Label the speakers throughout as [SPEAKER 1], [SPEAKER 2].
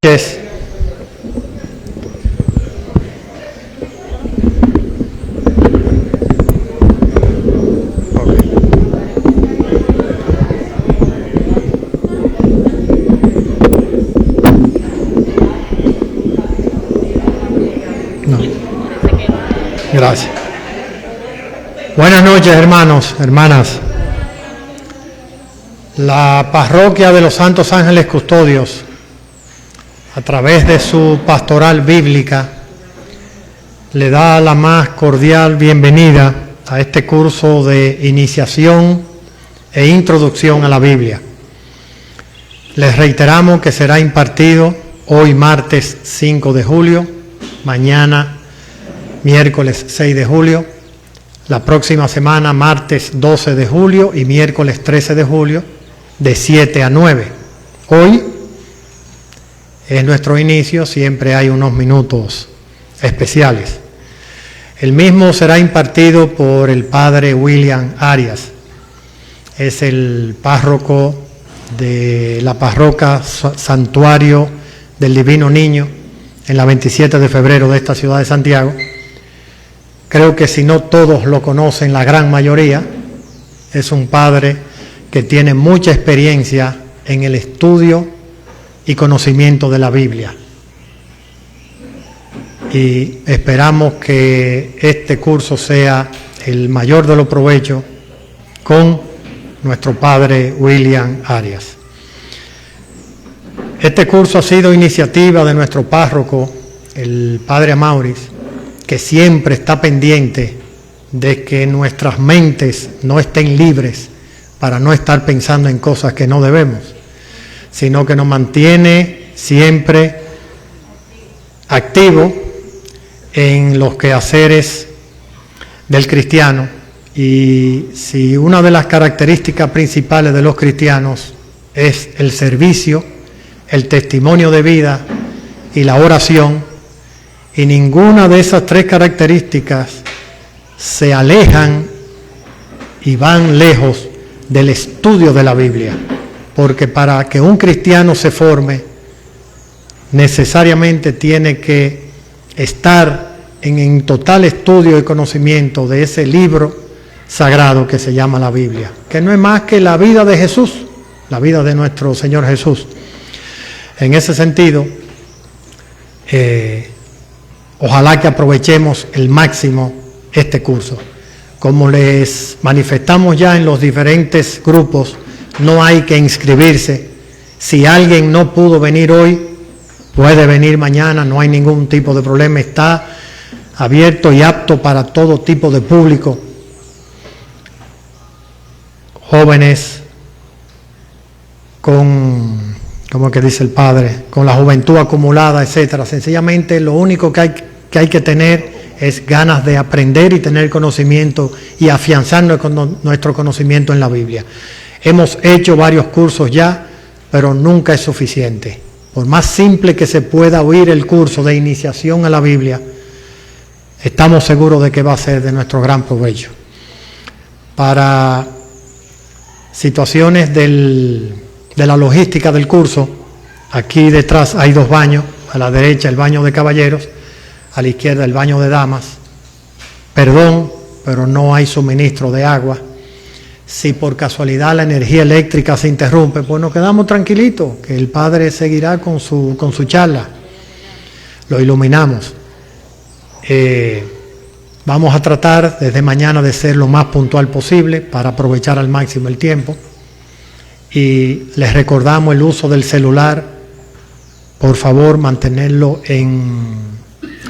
[SPEAKER 1] Noches. No. Gracias. Buenas noches, hermanos, hermanas. La parroquia de los Santos Ángeles Custodios, a través de su pastoral bíblica, le da la más cordial bienvenida a este curso de iniciación e introducción a la Biblia. Les reiteramos que será impartido hoy martes 5 de julio, mañana miércoles 6 de julio, la próxima semana martes 12 de julio y miércoles 13 de julio, de 7 a 9. Hoy es nuestro inicio, siempre hay unos minutos especiales. El mismo será impartido por el padre William Arias. Es el párroco de la parroquia Santuario del Divino Niño en la 27 de febrero de esta ciudad de Santiago. Creo que si no todos lo conocen, la gran mayoría. Es un padre que tiene mucha experiencia en el estudio y conocimiento de la Biblia. Y esperamos que este curso sea el mayor de los provechos con nuestro padre William Arias. Este curso ha sido iniciativa de nuestro párroco, el padre Amauris, que siempre está pendiente de que nuestras mentes no estén libres para no estar pensando en cosas que no debemos, sino que nos mantiene siempre activo en los quehaceres del cristiano. Y si una de las características principales de los cristianos es el servicio, el testimonio de vida y la oración, y ninguna de esas tres características se alejan y van lejos del estudio de la Biblia, porque para que un cristiano se forme, necesariamente tiene que estar en total estudio y conocimiento de ese libro sagrado que se llama la Biblia, que no es más que la vida de Jesús, la vida de nuestro Señor Jesús. En ese sentido, ojalá que aprovechemos el máximo este curso. Como les manifestamos ya en los diferentes grupos, no hay que inscribirse. Si alguien no pudo venir hoy, puede venir mañana, no hay ningún tipo de problema. Está abierto y apto para todo tipo de público. Jóvenes con, como que dice el padre, con la juventud acumulada, etcétera. Sencillamente lo único que hay que tener es ganas de aprender y tener conocimiento y afianzar nuestro conocimiento en la Biblia. Hemos hecho varios cursos ya, pero nunca es suficiente. Por más simple que se pueda oír el curso de iniciación a la Biblia, estamos seguros de que va a ser de nuestro gran provecho. Para situaciones de la logística del curso, aquí detrás hay dos baños, a la derecha el baño de caballeros, a la izquierda el baño de damas. Perdón, pero no hay suministro de agua. Si por casualidad la energía eléctrica se interrumpe, pues nos quedamos tranquilitos, que el padre seguirá con su charla. Lo iluminamos. Vamos a tratar desde mañana de ser lo más puntual posible para aprovechar al máximo el tiempo. Y les recordamos el uso del celular. Por favor, mantenerlo en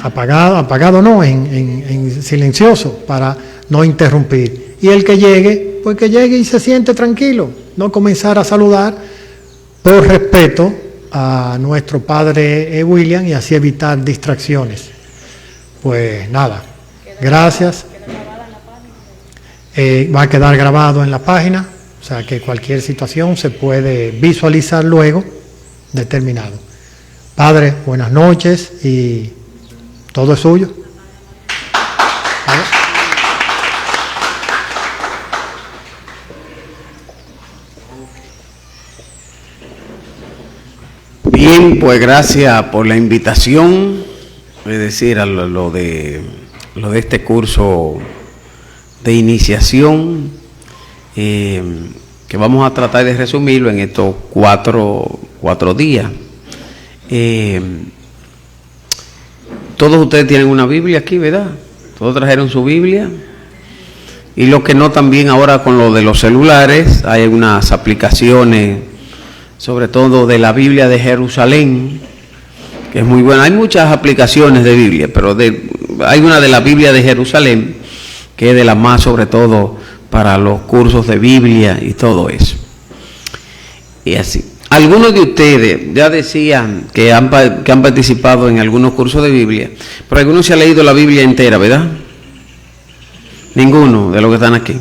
[SPEAKER 1] en silencioso para no interrumpir. Y el que llegue, pues que llegue y se siente tranquilo, no comenzar a saludar por respeto a nuestro padre William y así evitar distracciones. Pues nada, gracias. Va a quedar grabado en la página, o sea que cualquier situación se puede visualizar luego determinado. Padre, buenas noches y todo es suyo.
[SPEAKER 2] Bien, pues gracias por la invitación, es decir, a lo de este curso de iniciación, que vamos a tratar de resumirlo en estos cuatro días. Todos ustedes tienen una Biblia aquí, ¿verdad? Todos trajeron su Biblia. Y los que no, también ahora con lo de los celulares, hay unas aplicaciones, sobre todo de la Biblia de Jerusalén, que es muy buena. Hay muchas aplicaciones de Biblia, pero hay una de la Biblia de Jerusalén, que es de las más, sobre todo, para los cursos de Biblia y todo eso. Y así. Algunos de ustedes ya decían que han participado en algunos cursos de Biblia, pero algunos se ha leído la Biblia entera, ¿verdad? Ninguno de los que están aquí.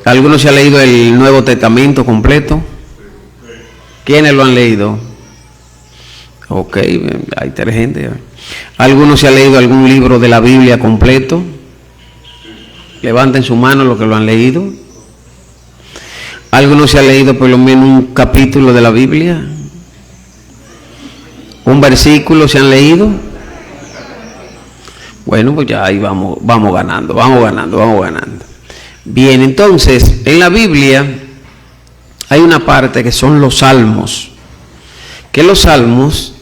[SPEAKER 2] ¿Algunos se ha leído el Nuevo Testamento completo? ¿Quiénes lo han leído? Ok, hay 3 gente. ¿Algunos se ha leído algún libro de la Biblia completo? Levanten su mano los que lo han leído. ¿Algunos se ha leído por lo menos un capítulo de la Biblia? ¿Un versículo se han leído? Bueno, pues ya ahí vamos ganando. Bien, entonces, en la Biblia hay una parte que son los salmos, que los salmos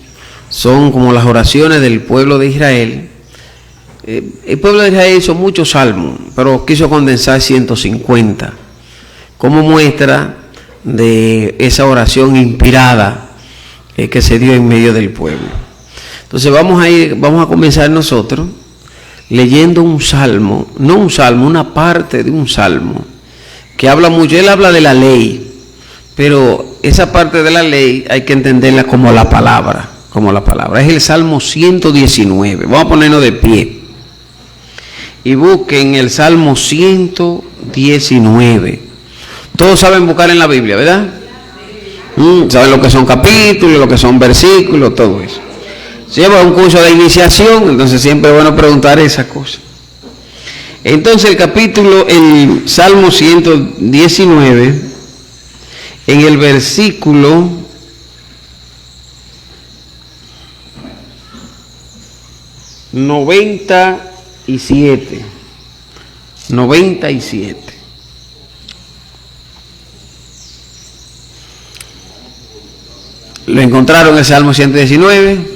[SPEAKER 2] son como las oraciones del pueblo de Israel. El pueblo de Israel hizo muchos salmos, pero quiso condensar 150, como muestra de esa oración inspirada que se dio en medio del pueblo. Entonces vamos a comenzar nosotros leyendo un salmo, no un salmo, una parte de un salmo, que habla mucho. Él habla de la ley, pero esa parte de la ley hay que entenderla como la palabra, es el Salmo 119. Vamos a ponernos de pie y busquen el Salmo 119. Todos saben buscar en la Biblia, ¿verdad? Saben lo que son capítulos, lo que son versículos, todo eso. Si lleva un curso de iniciación, entonces siempre es bueno preguntar esas cosas. Entonces el Salmo 119, en el versículo 97. ¿Lo encontraron el Salmo 119?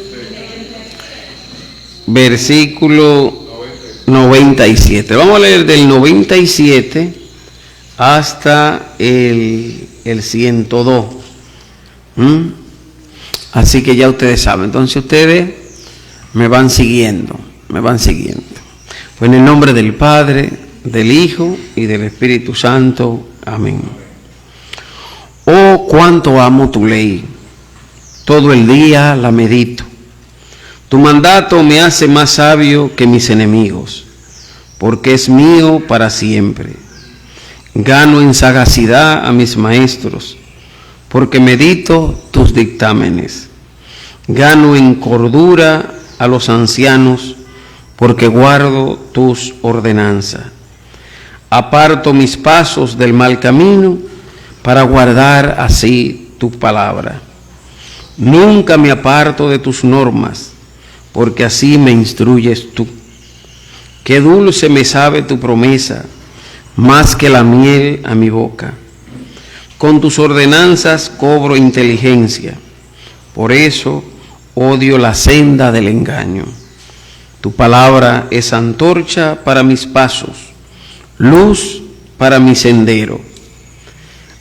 [SPEAKER 2] Versículo 97. Vamos a leer del 97 hasta el 102. Así que ya ustedes saben. Entonces ustedes me van siguiendo. Pues en el nombre del Padre, del Hijo y del Espíritu Santo. Amén. Oh, cuánto amo tu ley. Todo el día la medito. Tu mandato me hace más sabio que mis enemigos, porque es mío para siempre. Gano en sagacidad a mis maestros, porque medito tus dictámenes. Gano en cordura a los ancianos, porque guardo tus ordenanzas. Aparto mis pasos del mal camino, para guardar así tu palabra. Nunca me aparto de tus normas, porque así me instruyes tú. Qué dulce me sabe tu promesa, más que la miel a mi boca. Con tus ordenanzas cobro inteligencia, por eso odio la senda del engaño. Tu palabra es antorcha para mis pasos, luz para mi sendero.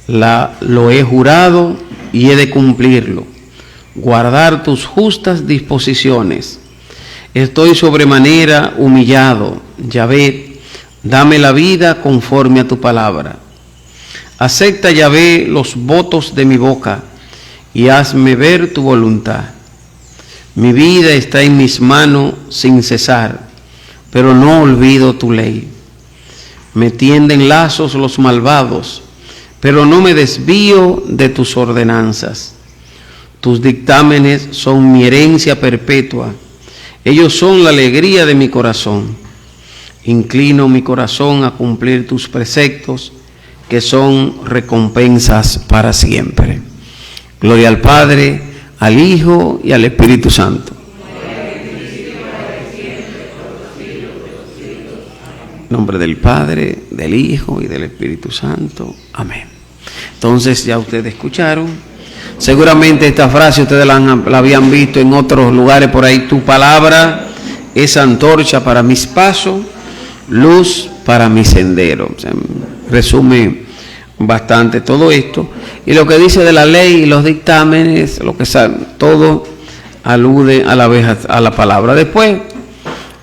[SPEAKER 2] Lo he jurado y he de cumplirlo, guardar tus justas disposiciones. Estoy sobremanera humillado, Yahvé, dame la vida conforme a tu palabra. Acepta, Yahvé, los votos de mi boca y hazme ver tu voluntad. Mi vida está en mis manos sin cesar, pero no olvido tu ley. Me tienden lazos los malvados, pero no me desvío de tus ordenanzas. Tus dictámenes son mi herencia perpetua, ellos son la alegría de mi corazón. Inclino mi corazón a cumplir tus preceptos, que son recompensas para siempre. Gloria al Padre, al Hijo y al Espíritu Santo. En nombre del Padre, del Hijo y del Espíritu Santo. Amén. Entonces ya ustedes escucharon. Seguramente esta frase ustedes la habían visto en otros lugares por ahí. Tu palabra es antorcha para mis pasos, luz para mi sendero. O sea, resume bastante todo esto. Y lo que dice de la ley y los dictámenes, lo que sabe, todo alude a la vez a la palabra. Después,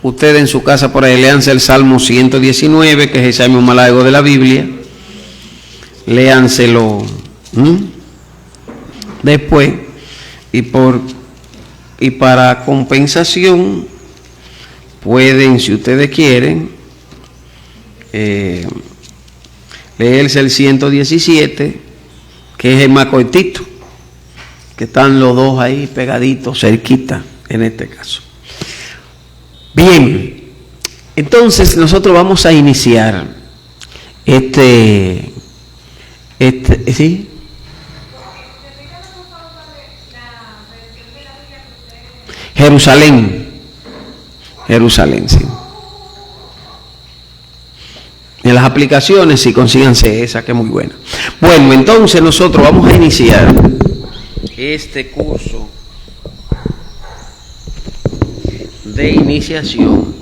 [SPEAKER 2] ustedes en su casa por ahí léanse el Salmo 119, que es el salmo más largo de la Biblia. Léanselo después, y para compensación pueden, si ustedes quieren, leerse el 117, que es el más cortito, que están los dos ahí pegaditos, cerquita en este caso. Bien, entonces nosotros vamos a iniciar ¿sí? Jerusalén, sí. En las aplicaciones, sí, consíganse esa, que es muy buena. Bueno, entonces nosotros vamos a iniciar este curso de iniciación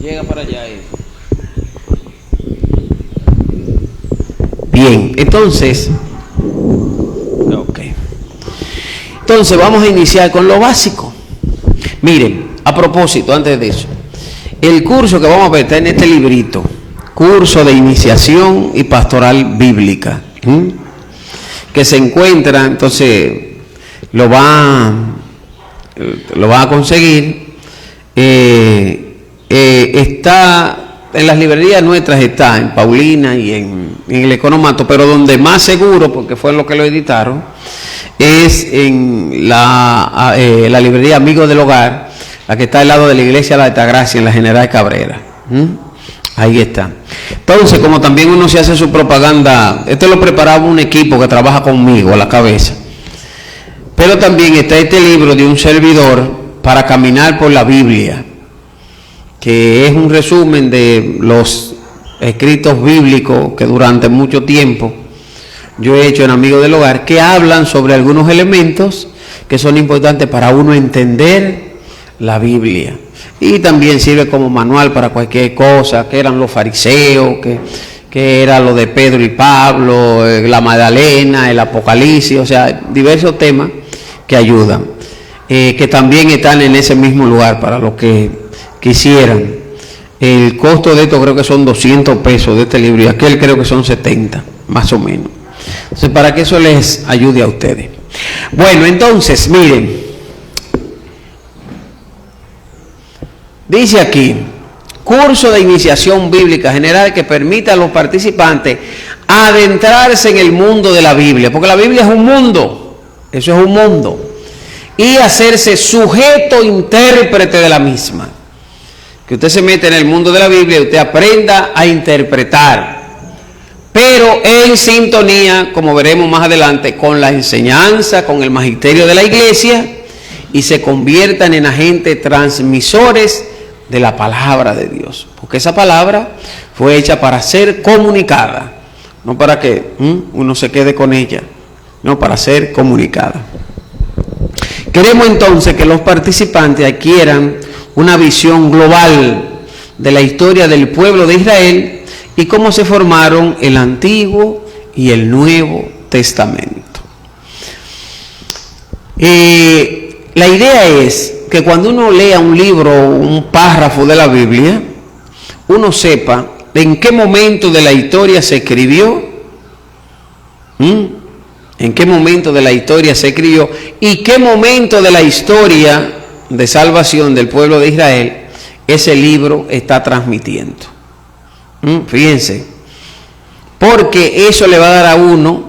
[SPEAKER 2] llega para allá. Bien, entonces vamos a iniciar con lo básico. Miren, a propósito, antes de eso, el curso que vamos a ver está en este librito, Curso de Iniciación y Pastoral Bíblica, que se encuentra, entonces lo va a conseguir, está en las librerías nuestras, está en Paulina y en el Economato, pero donde más seguro, porque fue lo que lo editaron, es en la librería Amigos del Hogar, la que está al lado de la iglesia La Altagracia, en la General Cabrera. Ahí está. Entonces, como también uno se hace su propaganda, esto lo preparaba un equipo que trabaja conmigo a la cabeza, pero también está este libro de un servidor para caminar por la Biblia, que es un resumen de los escritos bíblicos que durante mucho tiempo yo he hecho en Amigos del Hogar, que hablan sobre algunos elementos que son importantes para uno entender la Biblia. Y también sirve como manual para cualquier cosa, que eran los fariseos, que era lo de Pedro y Pablo, la Magdalena, el Apocalipsis, o sea, diversos temas que ayudan, que también están en ese mismo lugar para los que quisieran. El costo de esto creo que son 200 pesos de este libro, y aquel creo que son 70, más o menos. Entonces, para que eso les ayude a ustedes. Bueno, entonces, miren, dice aquí, curso de iniciación bíblica general que permita a los participantes adentrarse en el mundo de la Biblia, porque la Biblia es un mundo, eso es un mundo, y hacerse sujeto intérprete de la misma. Que usted se mete en el mundo de la Biblia y usted aprenda a interpretar, pero en sintonía, como veremos más adelante, con la enseñanza, con el magisterio de la iglesia, y se conviertan en agentes transmisores de la palabra de Dios, porque esa palabra fue hecha para ser comunicada, no para que uno se quede con ella, no, para ser comunicada. Queremos entonces que los participantes adquieran una visión global de la historia del pueblo de Israel y cómo se formaron el Antiguo y el Nuevo Testamento. La idea es que cuando uno lea un libro, un párrafo de la Biblia, uno sepa en qué momento de la historia se escribió, en qué momento de la historia se escribió y qué momento de la historia de salvación del pueblo de Israel ese libro está transmitiendo. Fíjense, porque eso le va a dar a uno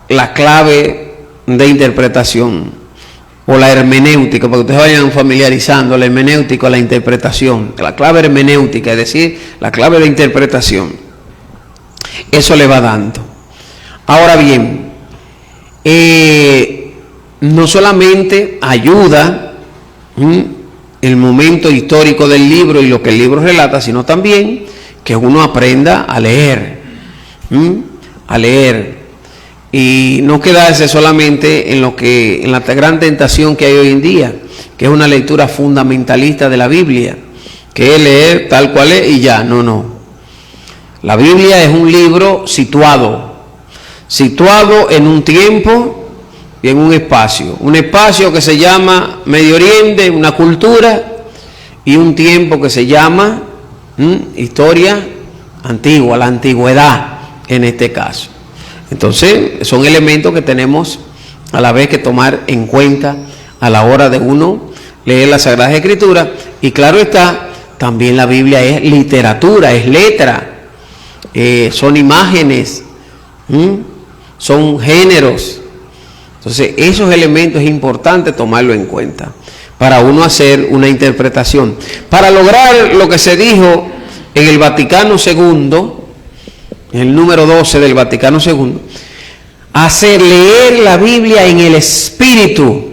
[SPEAKER 2] la clave de interpretación o la hermenéutica, para que ustedes vayan familiarizando la hermenéutica, la interpretación, la clave hermenéutica, es decir, la clave de interpretación. Eso le va dando. Ahora bien, no solamente ayuda el momento histórico del libro y lo que el libro relata, sino también que uno aprenda a leer, y no quedarse solamente en la gran tentación que hay hoy en día, que es una lectura fundamentalista de la Biblia, que es leer tal cual es y ya. No. La Biblia es un libro situado en un tiempo y en un espacio que se llama Medio Oriente, una cultura, y un tiempo que se llama historia antigua, la antigüedad en este caso. Entonces son elementos que tenemos a la vez que tomar en cuenta a la hora de uno leer las Sagradas Escrituras. Y claro está, también la Biblia es literatura, es letra, son imágenes, son géneros. Entonces esos elementos es importante tomarlo en cuenta para uno hacer una interpretación, para lograr lo que se dijo en el Vaticano II, el número 12 del Vaticano II, hacer leer la Biblia en el espíritu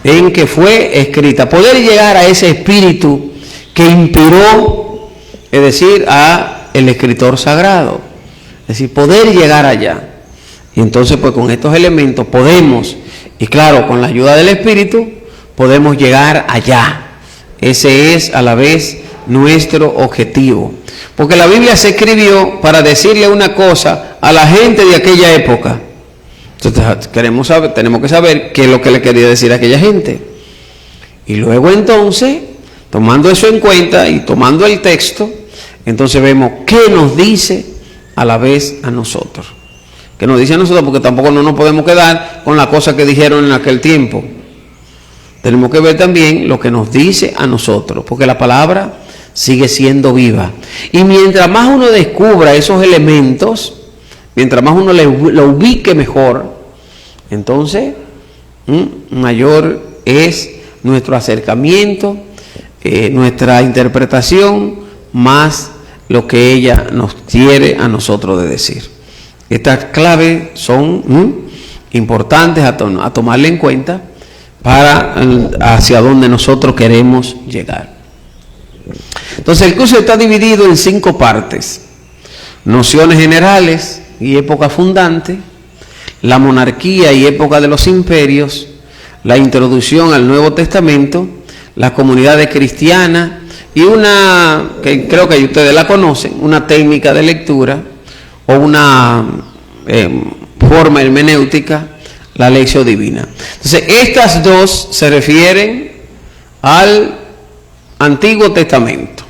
[SPEAKER 2] en que fue escrita, poder llegar a ese espíritu que inspiró, es decir, a el escritor sagrado, es decir, poder llegar allá. Y entonces pues con estos elementos podemos, y claro, con la ayuda del espíritu, podemos llegar allá. Ese es a la vez nuestro objetivo, porque la Biblia se escribió para decirle una cosa a la gente de aquella época. Entonces tenemos que saber qué es lo que le quería decir a aquella gente, y luego entonces, tomando eso en cuenta y tomando el texto, entonces vemos qué nos dice a la vez a nosotros, qué nos dice a nosotros, porque tampoco no nos podemos quedar con la cosa que dijeron en aquel tiempo. Tenemos que ver también lo que nos dice a nosotros, porque la palabra sigue siendo viva. Y mientras más uno descubra esos elementos, mientras más uno lo ubique mejor, entonces mayor es nuestro acercamiento, nuestra interpretación, más lo que ella nos quiere a nosotros de decir. Estas claves son importantes a tomarle en cuenta para hacia donde nosotros queremos llegar. Entonces el curso está dividido en 5 partes: nociones generales y época fundante, la monarquía y época de los imperios, la introducción al Nuevo Testamento, las comunidades cristianas y una que creo que ustedes la conocen, una técnica de lectura o una forma hermenéutica, la lección divina. Entonces estas dos se refieren al Antiguo Testamento,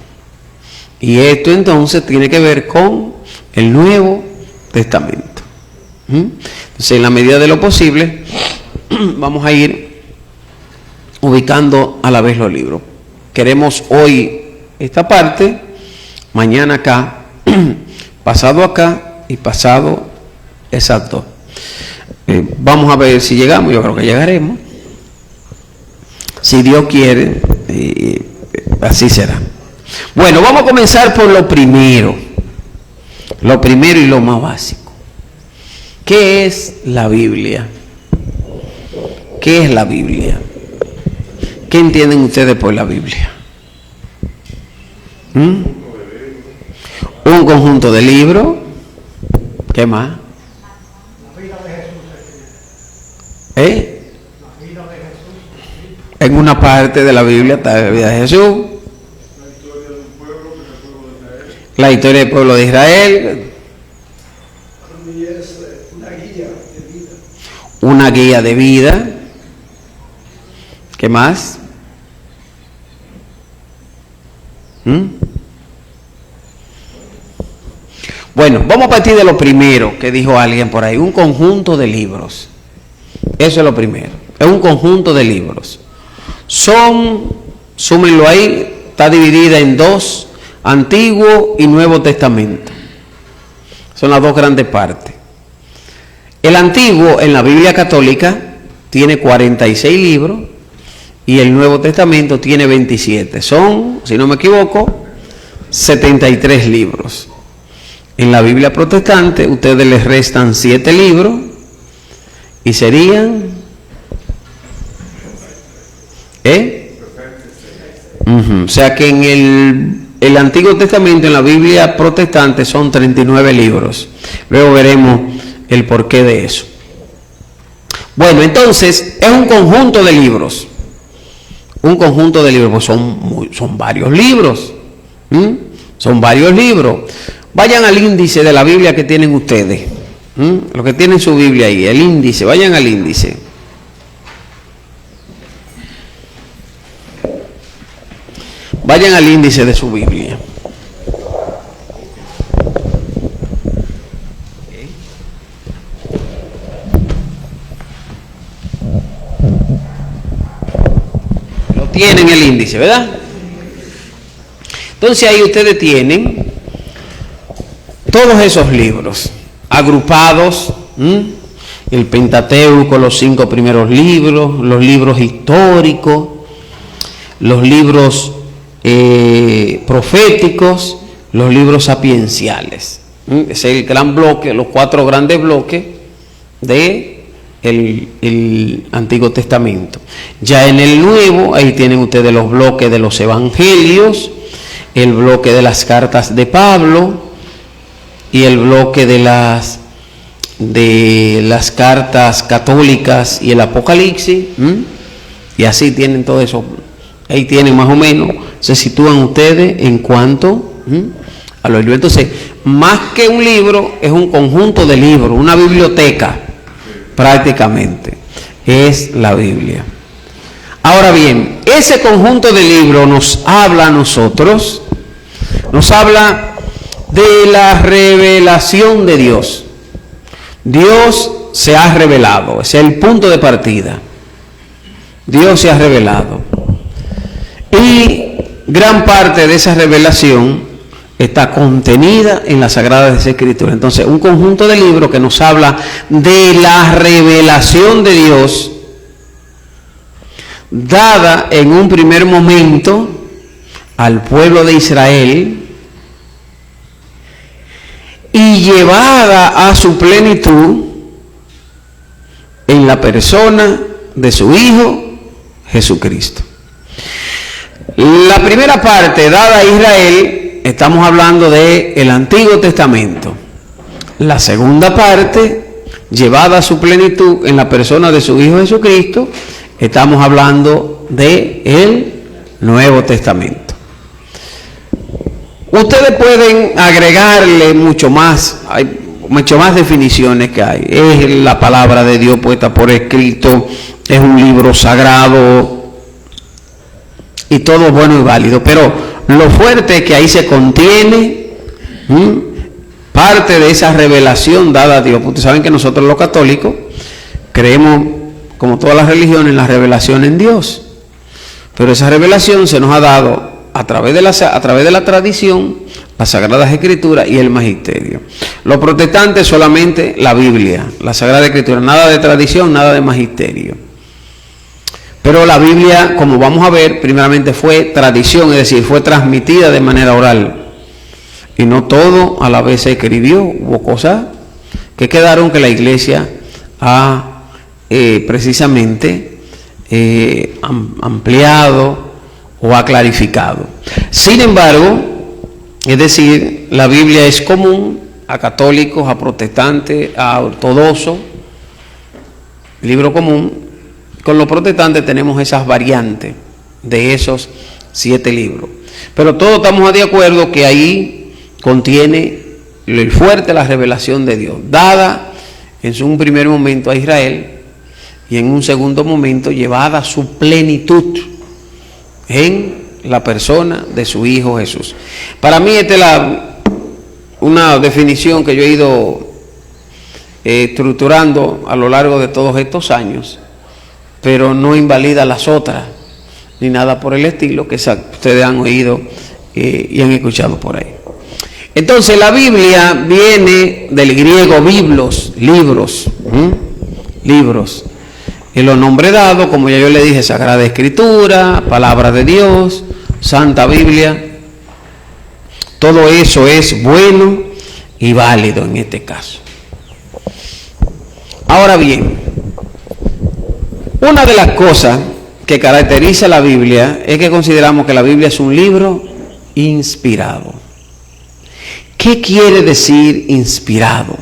[SPEAKER 2] y esto entonces tiene que ver con el Nuevo Testamento. Entonces, en la medida de lo posible, vamos a ir ubicando a la vez los libros. Queremos hoy esta parte, mañana acá, pasado acá y pasado exacto. Vamos a ver si llegamos. Yo creo que llegaremos, si Dios quiere, así será. Bueno, vamos a comenzar por lo primero y lo más básico. ¿Qué es la Biblia? ¿Qué es la Biblia? ¿Qué entienden ustedes por la Biblia? Un conjunto de libros. ¿Qué más? En una parte de la Biblia está la vida de Jesús, la historia del pueblo de Israel, una guía de vida. ¿Qué más? Bueno, vamos a partir de lo primero que dijo alguien por ahí: un conjunto de libros. Eso es lo primero, es un conjunto de libros. Súmenlo ahí, está dividida en 2, Antiguo y Nuevo Testamento. Son las 2 grandes partes. El Antiguo, en la Biblia católica, tiene 46 libros y el Nuevo Testamento tiene 27. Son, si no me equivoco, 73 libros. En la Biblia protestante, ustedes les restan 7 libros y serían... O sea que en el Antiguo Testamento, en la Biblia protestante, son 39 libros. Luego veremos el porqué de eso. Bueno, entonces, es un conjunto de libros. Un conjunto de libros, pues son varios libros. Son varios libros. Vayan al índice de la Biblia que tienen ustedes. Los que tienen su Biblia ahí, el índice, vayan al índice. Vayan al índice de su Biblia. Lo tienen el índice, ¿verdad? Entonces ahí ustedes tienen todos esos libros agrupados, el Pentateuco, los 5 primeros libros, los libros históricos, los libros proféticos, los libros sapienciales. Es el gran bloque, los 4 grandes bloques de el Antiguo Testamento. Ya en el Nuevo, ahí tienen ustedes los bloques de los evangelios, el bloque de las cartas de Pablo y el bloque de las cartas católicas y el Apocalipsis. Y así tienen todo eso. Ahí tienen más o menos, se sitúan ustedes en cuanto a los libros. Entonces, más que un libro, es un conjunto de libros, una biblioteca, prácticamente, es la Biblia. Ahora bien, ese conjunto de libros nos habla a nosotros, nos habla de la revelación de Dios. Dios se ha revelado, ese es el punto de partida. Dios se ha revelado. Y gran parte de esa revelación está contenida en las Sagradas Escrituras. Entonces, un conjunto de libros que nos habla de la revelación de Dios, dada en un primer momento al pueblo de Israel y llevada a su plenitud en la persona de su Hijo Jesucristo. La primera parte dada a Israel, estamos hablando del Antiguo Testamento. La segunda parte, llevada a su plenitud en la persona de su Hijo Jesucristo, estamos hablando del Nuevo Testamento. Ustedes pueden agregarle mucho más, hay mucho más definiciones que hay. Es la palabra de Dios puesta por escrito, es un libro sagrado, y todo bueno y válido, pero lo fuerte es que ahí se contiene parte de esa revelación dada a Dios. Ustedes saben que nosotros los católicos creemos, como todas las religiones, en la revelación en Dios, pero esa revelación se nos ha dado a través de la tradición, las Sagradas Escrituras y el Magisterio. Los protestantes solamente la Biblia, la Sagrada Escritura, nada de tradición, nada de magisterio. Pero la Biblia, como vamos a ver, primeramente fue tradición, es decir, fue transmitida de manera oral. Y no todo a la vez se escribió. Hubo cosas que quedaron que la Iglesia ha precisamente ampliado o ha clarificado. Sin embargo, es decir, la Biblia es común a católicos, a protestantes, a ortodoxos, libro común. Con los protestantes tenemos esas variantes de esos 7 libros. Pero todos estamos de acuerdo que ahí contiene el fuerte la revelación de Dios, dada en un primer momento a Israel y en un segundo momento llevada a su plenitud en la persona de su Hijo Jesús. Para mí esta es una definición que yo he ido estructurando a lo largo de todos estos años, pero no invalida las otras, ni nada por el estilo que ustedes han oído y han escuchado por ahí. Entonces la Biblia viene del griego biblos, libros, libros. y los nombres dados, como ya yo le dije, Sagrada Escritura, Palabra de Dios, Santa Biblia, todo eso es bueno y válido en este caso. Ahora bien, una de las cosas que caracteriza a la Biblia es que consideramos que la Biblia es un libro inspirado. ¿Qué quiere decir inspirado?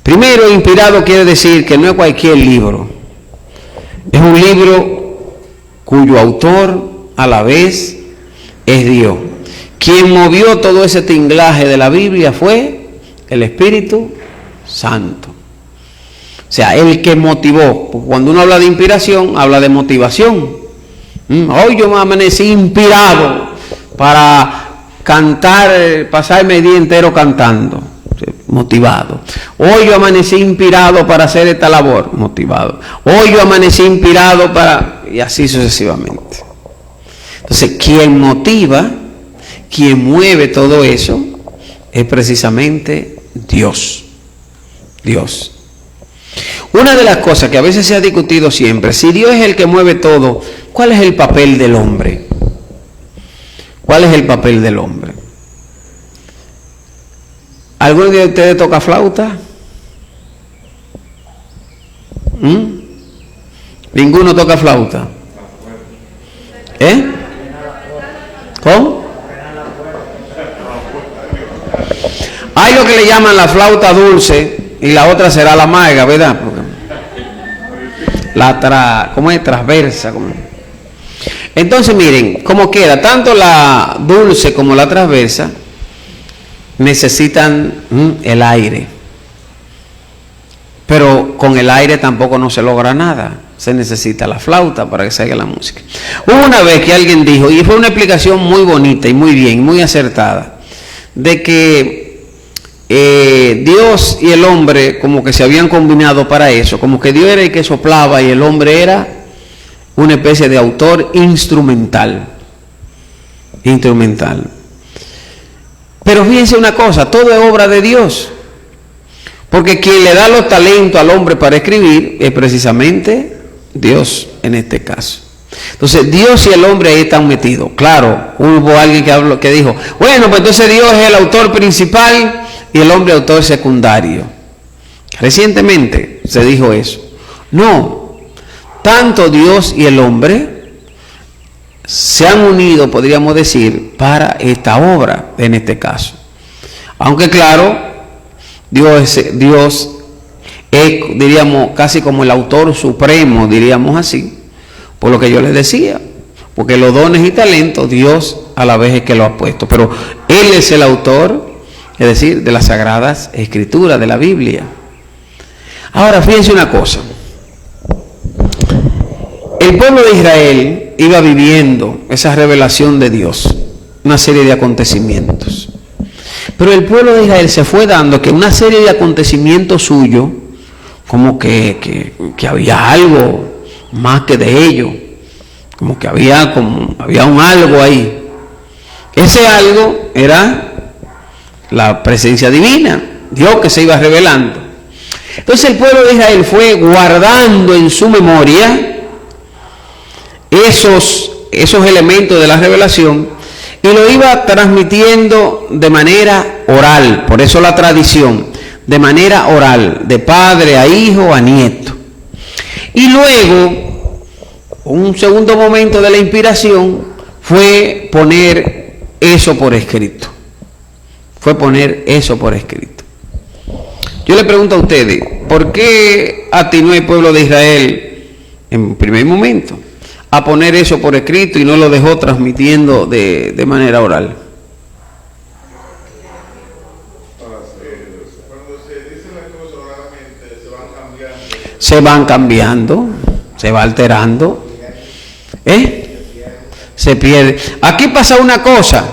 [SPEAKER 2] Primero, inspirado quiere decir que no es cualquier libro. Es un libro cuyo autor a la vez es Dios. Quien movió todo ese tinglaje de la Biblia fue el Espíritu Santo. O sea, el que motivó. Porque cuando uno habla de inspiración, habla de motivación. Hoy yo me amanecí inspirado para cantar, pasarme el día entero cantando. Motivado. Hoy yo amanecí inspirado para hacer esta labor. Motivado. Hoy yo amanecí inspirado para... Y así sucesivamente. Entonces, quien motiva, quien mueve todo eso, es precisamente Dios. Dios. Una de las cosas que a veces se ha discutido siempre, si Dios es el que mueve todo, ¿cuál es el papel del hombre? ¿Cuál es el papel del hombre? ¿Alguno de ustedes toca flauta? ¿Ninguno toca flauta? ¿Cómo? Hay lo que le llaman la flauta dulce y la otra será la amarga, ¿verdad? ¿Cómo es? Transversa. Entonces miren, como quiera, tanto la dulce como la transversa necesitan el aire. Pero con el aire tampoco no se logra nada. Se necesita la flauta para que salga la música. Hubo una vez que alguien dijo, y fue una explicación muy bonita y muy bien, muy acertada, de que Dios y el hombre como que se habían combinado para eso, como que Dios era el que soplaba y el hombre era una especie de autor instrumental. Pero fíjense una cosa, todo es obra de Dios, porque quien le da los talentos al hombre para escribir es precisamente Dios en este caso. Entonces Dios y el hombre ahí están metidos. Claro, hubo alguien que dijo, bueno, pues entonces Dios es el autor principal y el hombre autor secundario. Recientemente se dijo eso. No, tanto Dios y el hombre se han unido, podríamos decir, para esta obra en este caso. Aunque claro, Dios es, diríamos, casi como el autor supremo, diríamos así, por lo que yo les decía, porque los dones y talentos Dios a la vez es que lo ha puesto, pero Él es el autor, es decir, de las Sagradas Escrituras, de la Biblia. Ahora, fíjense una cosa. El pueblo de Israel iba viviendo esa revelación de Dios, una serie de acontecimientos. Pero el pueblo de Israel se fue dando que una serie de acontecimientos suyos, como que había algo más que de ellos, como que había un algo ahí. Ese algo era la presencia divina, Dios que se iba revelando. Entonces el pueblo de Israel fue guardando en su memoria esos elementos de la revelación y lo iba transmitiendo de manera oral, por eso la tradición, de manera oral, de padre a hijo a nieto. Y luego, un segundo momento de la inspiración fue poner eso por escrito. Yo le pregunto a ustedes, ¿por qué atinó el pueblo de Israel en primer momento a poner eso por escrito y no lo dejó transmitiendo de manera oral?
[SPEAKER 3] Cuando se dicen las cosas oralmente,
[SPEAKER 2] se van cambiando, se va alterando, se pierde. Aquí pasa una cosa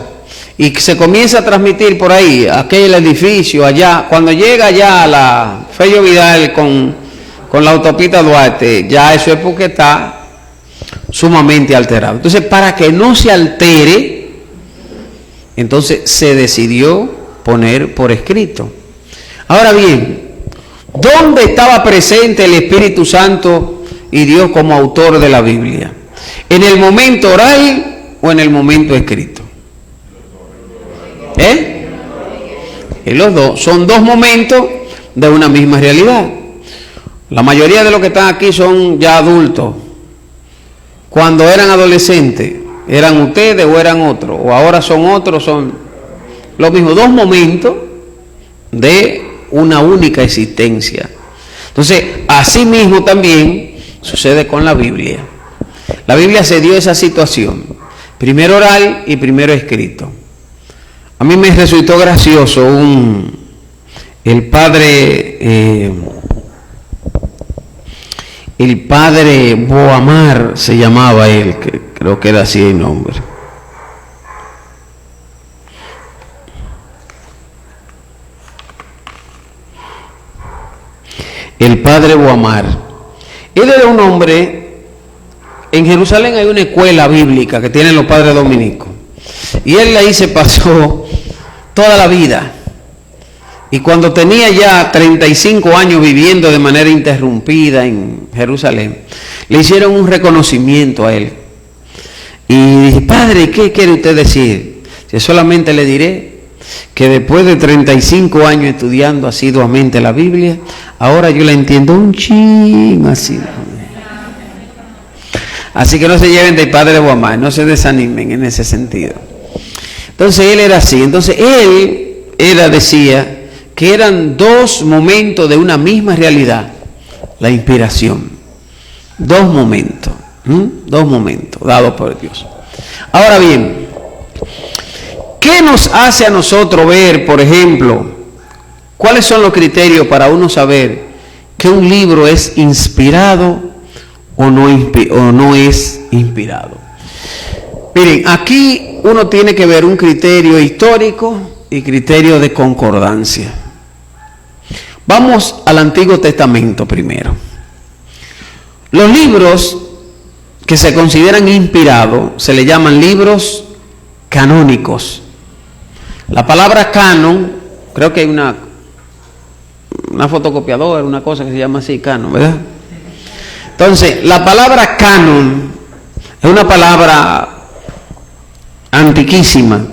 [SPEAKER 2] y se comienza a transmitir por ahí, aquel edificio allá, cuando llega ya a la Fello Vidal con la autopista Duarte, ya eso es porque está sumamente alterado. Entonces, para que no se altere, entonces se decidió poner por escrito. Ahora bien, ¿Dónde estaba presente el Espíritu Santo y Dios como autor de la Biblia? ¿En el momento oral o en el momento escrito? En los dos. Son dos momentos de una misma realidad. La mayoría de los que están aquí son ya adultos. Cuando eran adolescentes, ¿eran ustedes o eran otros? O ahora son otros, son lo mismo. Dos momentos de una única existencia. Entonces, así mismo también sucede con la Biblia. La Biblia se dio esa situación, primero oral y primero escrito. A mí me resultó gracioso el padre Boamar se llamaba él, que creo que era así el nombre. El padre Boamar. Él era un hombre, en Jerusalén hay una escuela bíblica que tienen los padres dominicos. Y él ahí se pasó toda la vida. Y cuando tenía ya 35 años viviendo de manera interrumpida en Jerusalén, le hicieron un reconocimiento a él. Y dije, padre, ¿qué quiere usted decir? Yo solamente le diré que después de 35 años estudiando asiduamente la Biblia, ahora yo la entiendo un chin así. Así que no se lleven del padre Boamar, no se desanimen en ese sentido. Entonces él era así. Entonces él decía que eran dos momentos de una misma realidad, la inspiración. Dos momentos dados por Dios. Ahora bien, ¿qué nos hace a nosotros ver, por ejemplo, cuáles son los criterios para uno saber que un libro es inspirado o no es inspirado? Miren, aquí uno tiene que ver un criterio histórico y criterio de concordancia. Vamos al Antiguo Testamento primero. Los libros que se consideran inspirados se le llaman libros canónicos. La palabra canon, creo que hay una fotocopiadora, una cosa que se llama así, canon, ¿verdad? Entonces, la palabra canon es una palabra antiquísima,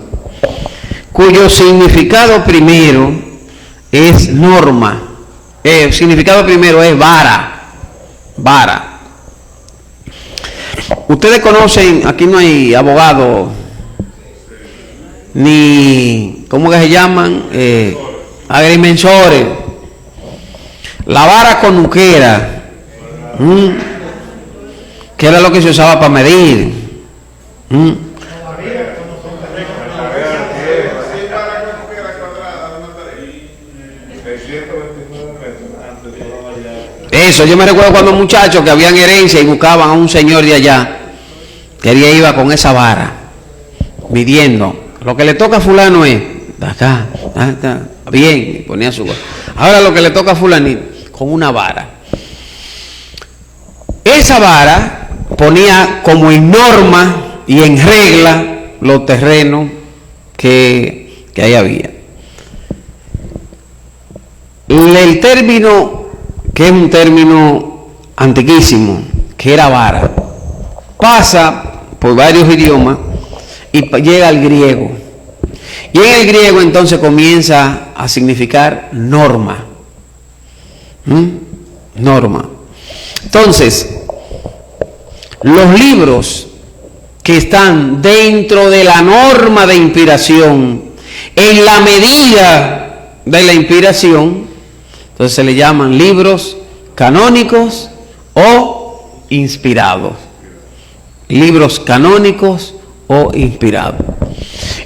[SPEAKER 2] cuyo significado primero es norma. El significado primero es vara. Ustedes conocen, aquí no hay abogados, ni, ¿cómo que se llaman? Agrimensores. La vara conuquera, que era lo que se usaba para medir. Eso, yo me recuerdo cuando muchachos que habían herencia y buscaban a un señor de allá, que él iba con esa vara, midiendo. Lo que le toca a fulano es, de acá, bien, y ponía su vara. Ahora lo que le toca a fulanito, con una vara. Esa vara ponía como en norma y en regla los terrenos que ahí había. El término, que es un término antiquísimo, que era vara, pasa por varios idiomas y llega al griego. Y en el griego entonces comienza a significar norma. Norma. Entonces, los libros que están dentro de la norma de inspiración, en la medida de la inspiración, entonces se le llaman libros canónicos o inspirados. Libros canónicos o inspirados.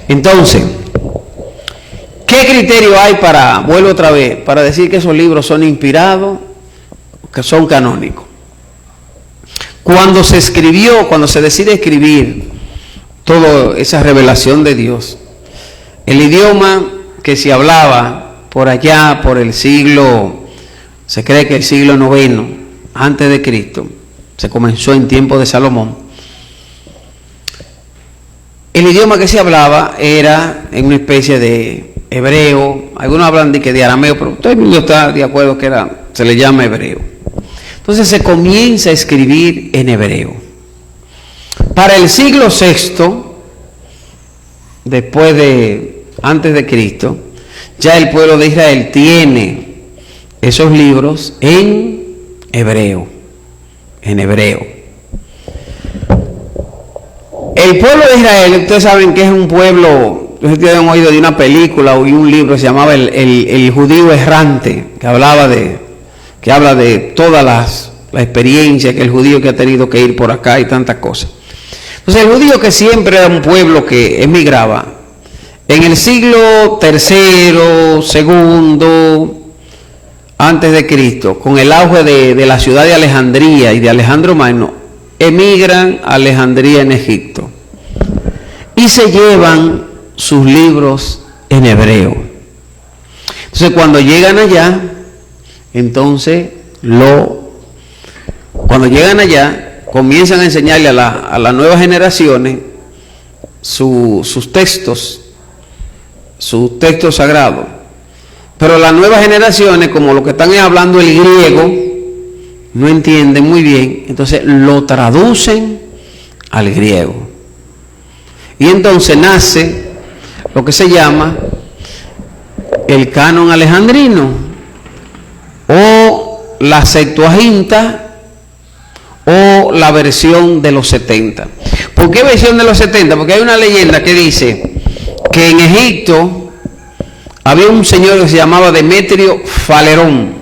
[SPEAKER 2] Entonces, ¿qué criterio hay vuelvo otra vez, para decir que esos libros son inspirados, que son canónicos? Cuando se decide escribir toda esa revelación de Dios, el idioma que se hablaba por allá, por el siglo, se cree que el siglo IX antes de Cristo, se comenzó en tiempo de Salomón. El idioma que se hablaba era en una especie de hebreo, algunos hablan de arameo, pero todo el mundo está de acuerdo que era se le llama hebreo. Entonces se comienza a escribir en hebreo. Para el siglo VI, antes de Cristo, ya el pueblo de Israel tiene esos libros en hebreo. En hebreo. El pueblo de Israel, ustedes saben que es un pueblo, ustedes han oído de una película o de un libro que se llamaba el judío errante, que habla de todas la experiencia que el judío que ha tenido que ir por acá y tantas cosas. Entonces el judío, que siempre era un pueblo que emigraba, en el siglo III, II, antes de Cristo, con el auge de la ciudad de Alejandría y de Alejandro Magno, emigran a Alejandría en Egipto y se llevan sus libros en hebreo. Entonces cuando llegan allá, comienzan a enseñarle a las nuevas generaciones sus textos sagrados. Pero las nuevas generaciones, como lo que están hablando el griego, no entienden muy bien, entonces lo traducen al griego. Y entonces nace lo que se llama el canon alejandrino o la Septuaginta o la versión de los 70. ¿Por qué versión de los 70? Porque hay una leyenda que dice que en Egipto había un señor que se llamaba Demetrio Falerón.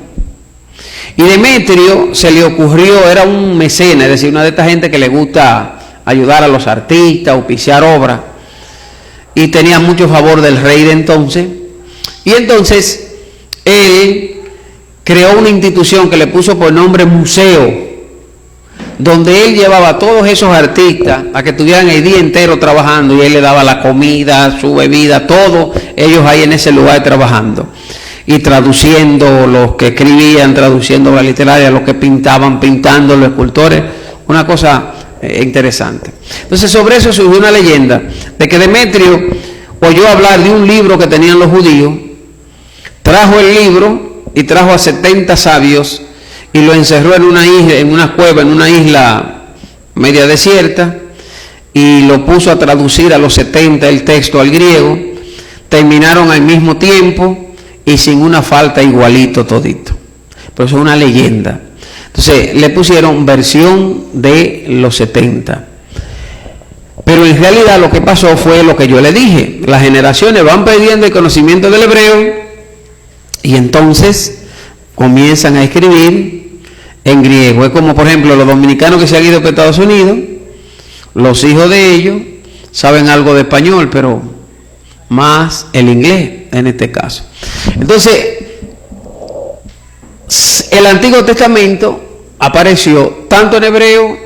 [SPEAKER 2] Y Demetrio se le ocurrió, era un mecenas, es decir, una de estas gente que le gusta ayudar a los artistas, auspiciar obras, y tenía mucho favor del rey de entonces. Y entonces él creó una institución que le puso por nombre Museo, donde él llevaba a todos esos artistas a que estuvieran el día entero trabajando, y él le daba la comida, su bebida, todo, ellos ahí en ese lugar trabajando. Y traduciendo, los que escribían, traduciendo la literaria, los que pintaban, pintando, los escultores, una cosa interesante. Entonces sobre eso surgió una leyenda de que Demetrio oyó hablar de un libro que tenían los judíos, trajo el libro y trajo a 70 sabios y lo encerró en una isla, en una cueva, en una isla media desierta, y lo puso a traducir a los 70 el texto al griego. Terminaron al mismo tiempo y sin una falta, igualito todito. Pero eso es una leyenda. Entonces le pusieron versión de los 70. Pero en realidad lo que pasó fue lo que yo le dije. Las generaciones van perdiendo el conocimiento del hebreo y entonces comienzan a escribir en griego. Es como por ejemplo los dominicanos que se han ido para Estados Unidos, los hijos de ellos saben algo de español, pero más el inglés en este caso. Entonces el Antiguo Testamento apareció tanto en hebreo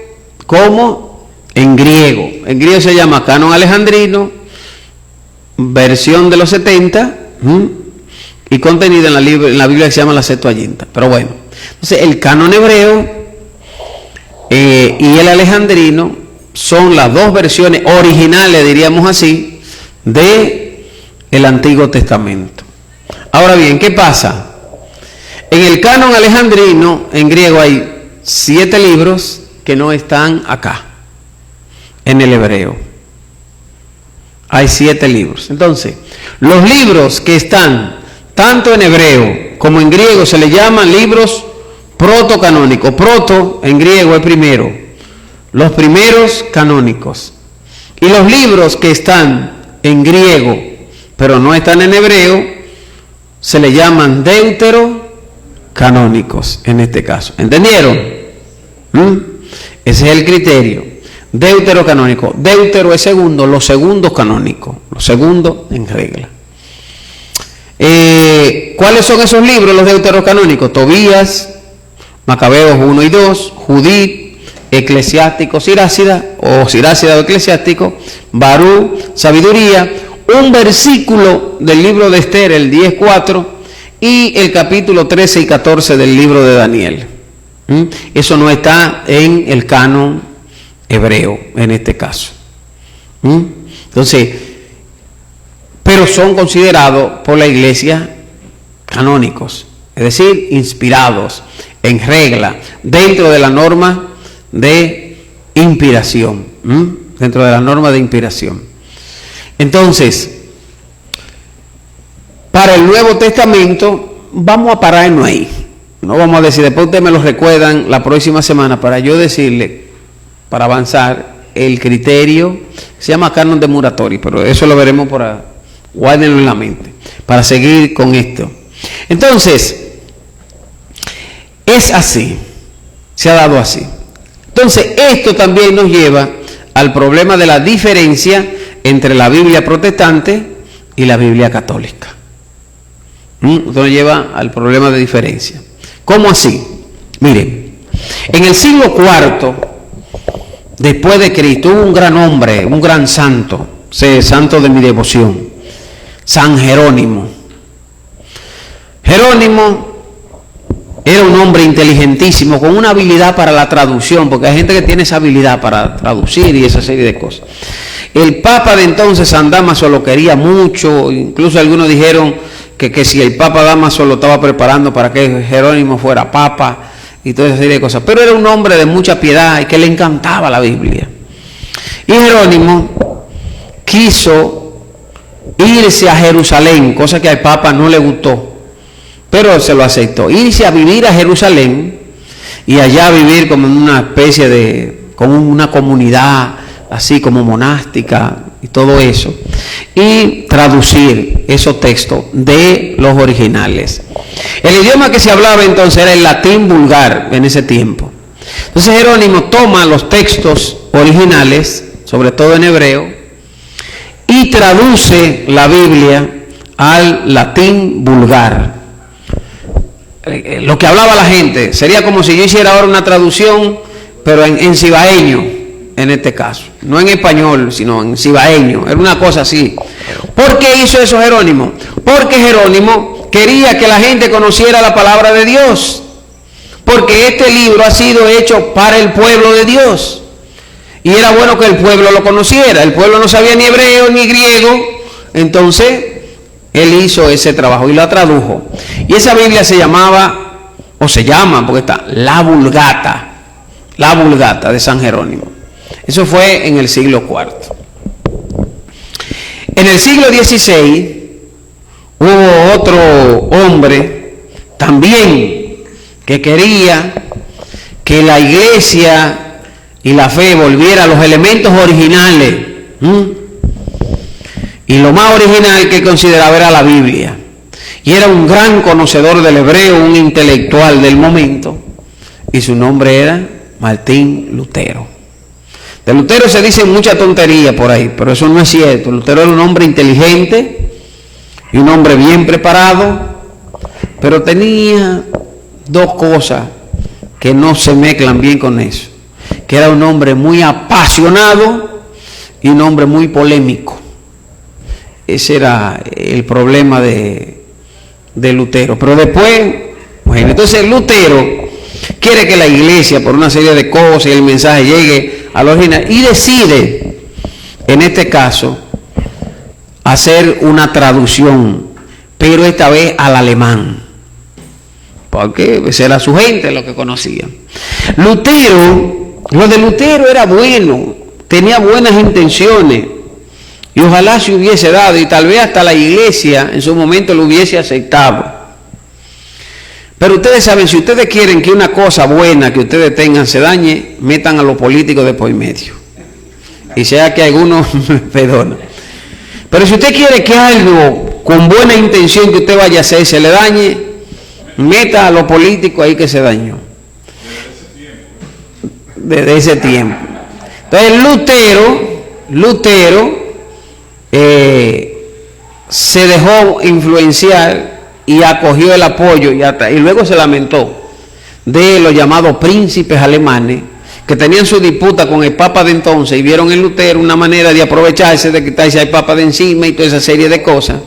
[SPEAKER 2] como en griego. En griego se llama canon alejandrino, versión de los 70, y contenido en la Biblia que se llama la Septuaginta. Pero bueno, entonces el canon hebreo y el alejandrino son las dos versiones originales, diríamos así, de el Antiguo Testamento. Ahora bien, ¿qué pasa? En el canon alejandrino, en griego, hay 7 libros que no están acá, en el hebreo. Hay 7 libros. Entonces, los libros que están tanto en hebreo como en griego se le llaman libros protocanónicos. Proto en griego es primero, los primeros canónicos. Y los libros que están en griego pero no están en hebreo se le llaman deuterocanónicos en este caso. ¿Entendieron? Ese es el criterio. Deuterocanónico. Deutero es segundo, los segundos canónicos, los segundos en regla. ¿Cuáles son esos libros, los deuterocanónicos? Tobías, Macabeos 1 y 2, Judith, Eclesiástico, Sirácida o Eclesiástico, Barú, Sabiduría, un versículo del libro de Esther, el 10:4, y el capítulo 13 y 14 del libro de Daniel. Eso no está en el canon hebreo en este caso. Entonces, pero son considerados por la iglesia canónicos. es decir, inspirados, en regla, dentro de la norma de inspiración, dentro de la norma de inspiración. Entonces, para el Nuevo Testamento, vamos a pararnos ahí. No vamos a decir, después ustedes me lo recuerdan la próxima semana para yo decirle, para avanzar, el criterio, se llama canon de Muratori, pero eso lo veremos guárdenlo en la mente, para seguir con esto. Entonces, es así, se ha dado así. Entonces, esto también nos lleva al problema de la diferencia entre la Biblia protestante y la Biblia católica. Esto nos lleva al problema de diferencia. ¿Cómo así? Miren, en el siglo IV después de Cristo hubo un gran hombre, un gran santo, santo de mi devoción, San Jerónimo. Jerónimo era un hombre inteligentísimo, con una habilidad para la traducción, porque hay gente que tiene esa habilidad para traducir y esa serie de cosas. El Papa de entonces, San Dámaso, lo quería mucho, incluso algunos dijeron que si el Papa Dámaso lo estaba preparando para que Jerónimo fuera Papa, y toda esa serie de cosas. Pero era un hombre de mucha piedad y que le encantaba la Biblia. Y Jerónimo quiso irse a Jerusalén, cosa que al Papa no le gustó, pero se lo aceptó. Irse a vivir a Jerusalén y allá vivir como en una especie como una comunidad así como monástica y todo eso, y traducir esos textos de los originales. El idioma que se hablaba entonces era el latín vulgar en ese tiempo. Entonces Jerónimo toma los textos originales, sobre todo en hebreo, y traduce la Biblia al latín vulgar. Lo que hablaba la gente sería como si yo hiciera ahora una traducción, pero en cibaeño, en este caso, no en español, sino en cibaeño. Era una cosa así. ¿Por qué hizo eso Jerónimo? Porque Jerónimo quería que la gente conociera la palabra de Dios, porque este libro ha sido hecho para el pueblo de Dios, y era bueno que el pueblo lo conociera. El pueblo no sabía ni hebreo ni griego, entonces él hizo ese trabajo y la tradujo. Y esa Biblia se llamaba, o se llama, porque está, la Vulgata de San Jerónimo. Eso fue en el siglo IV. En el siglo XVI hubo otro hombre también que quería que la iglesia y la fe volviera a los elementos originales. Y lo más original que consideraba era la Biblia. Y era un gran conocedor del hebreo, un intelectual del momento. Y su nombre era Martín Lutero. De Lutero se dicen mucha tontería por ahí, pero eso no es cierto. Lutero era un hombre inteligente y un hombre bien preparado, pero tenía dos cosas que no se mezclan bien con eso. Que era un hombre muy apasionado y un hombre muy polémico. Ese era el problema de Lutero. Pero después, bueno, entonces Lutero quiere que la iglesia, por una serie de cosas, y el mensaje llegue a los original, y decide, en este caso, hacer una traducción, pero esta vez al alemán, porque esa era su gente lo que conocía. Lutero, lo de Lutero era bueno, tenía buenas intenciones, y ojalá se hubiese dado, y tal vez hasta la iglesia en su momento lo hubiese aceptado. Pero ustedes saben, si ustedes quieren que una cosa buena que ustedes tengan se dañe, metan a los políticos de por medio. Y sea que algunos me perdonan. Pero si usted quiere que algo con buena intención que usted vaya a hacer se le dañe, meta a los políticos ahí que se dañó. Desde ese tiempo. Entonces Lutero se dejó influenciar y acogió el apoyo y luego se lamentó de los llamados príncipes alemanes que tenían su disputa con el Papa de entonces y vieron en Lutero una manera de aprovecharse, de quitarse al Papa de encima y toda esa serie de cosas.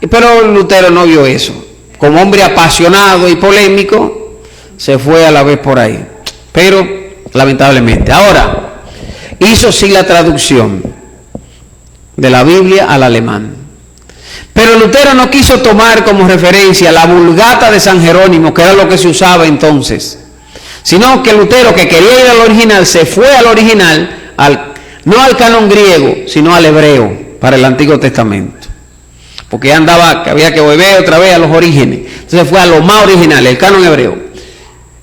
[SPEAKER 2] Pero Lutero no vio eso. Como hombre apasionado y polémico, se fue a la vez por ahí. Pero, lamentablemente. Ahora, hizo sí la traducción de la Biblia al alemán. Pero Lutero no quiso tomar como referencia la Vulgata de San Jerónimo, que era lo que se usaba entonces, sino que Lutero, que quería ir al original, se fue al original, no al canon griego, sino al hebreo, para el Antiguo Testamento. Porque andaba, que había que volver otra vez a los orígenes. Entonces fue a lo más original, el canon hebreo.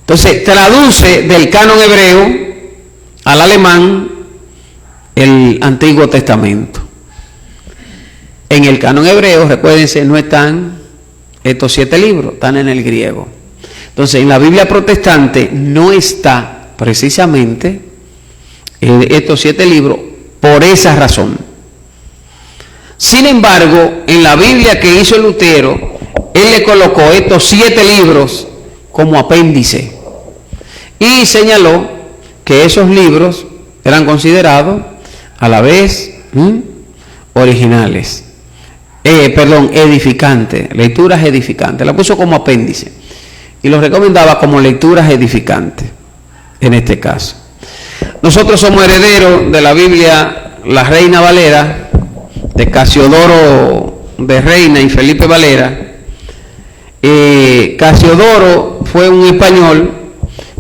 [SPEAKER 2] Entonces traduce del canon hebreo al alemán el Antiguo Testamento. En el canon hebreo, recuérdense, no están estos 7 libros, están en el griego. Entonces, en la Biblia protestante no está precisamente estos 7 libros por esa razón. Sin embargo, en la Biblia que hizo Lutero, él le colocó estos 7 libros como apéndice y señaló que esos libros eran considerados a la vez originales. Edificantes, lecturas edificantes. La puso como apéndice y los recomendaba como lecturas edificantes en este caso. Nosotros somos herederos de la Biblia La Reina Valera, de Casiodoro de Reina y Felipe Valera. Casiodoro fue un español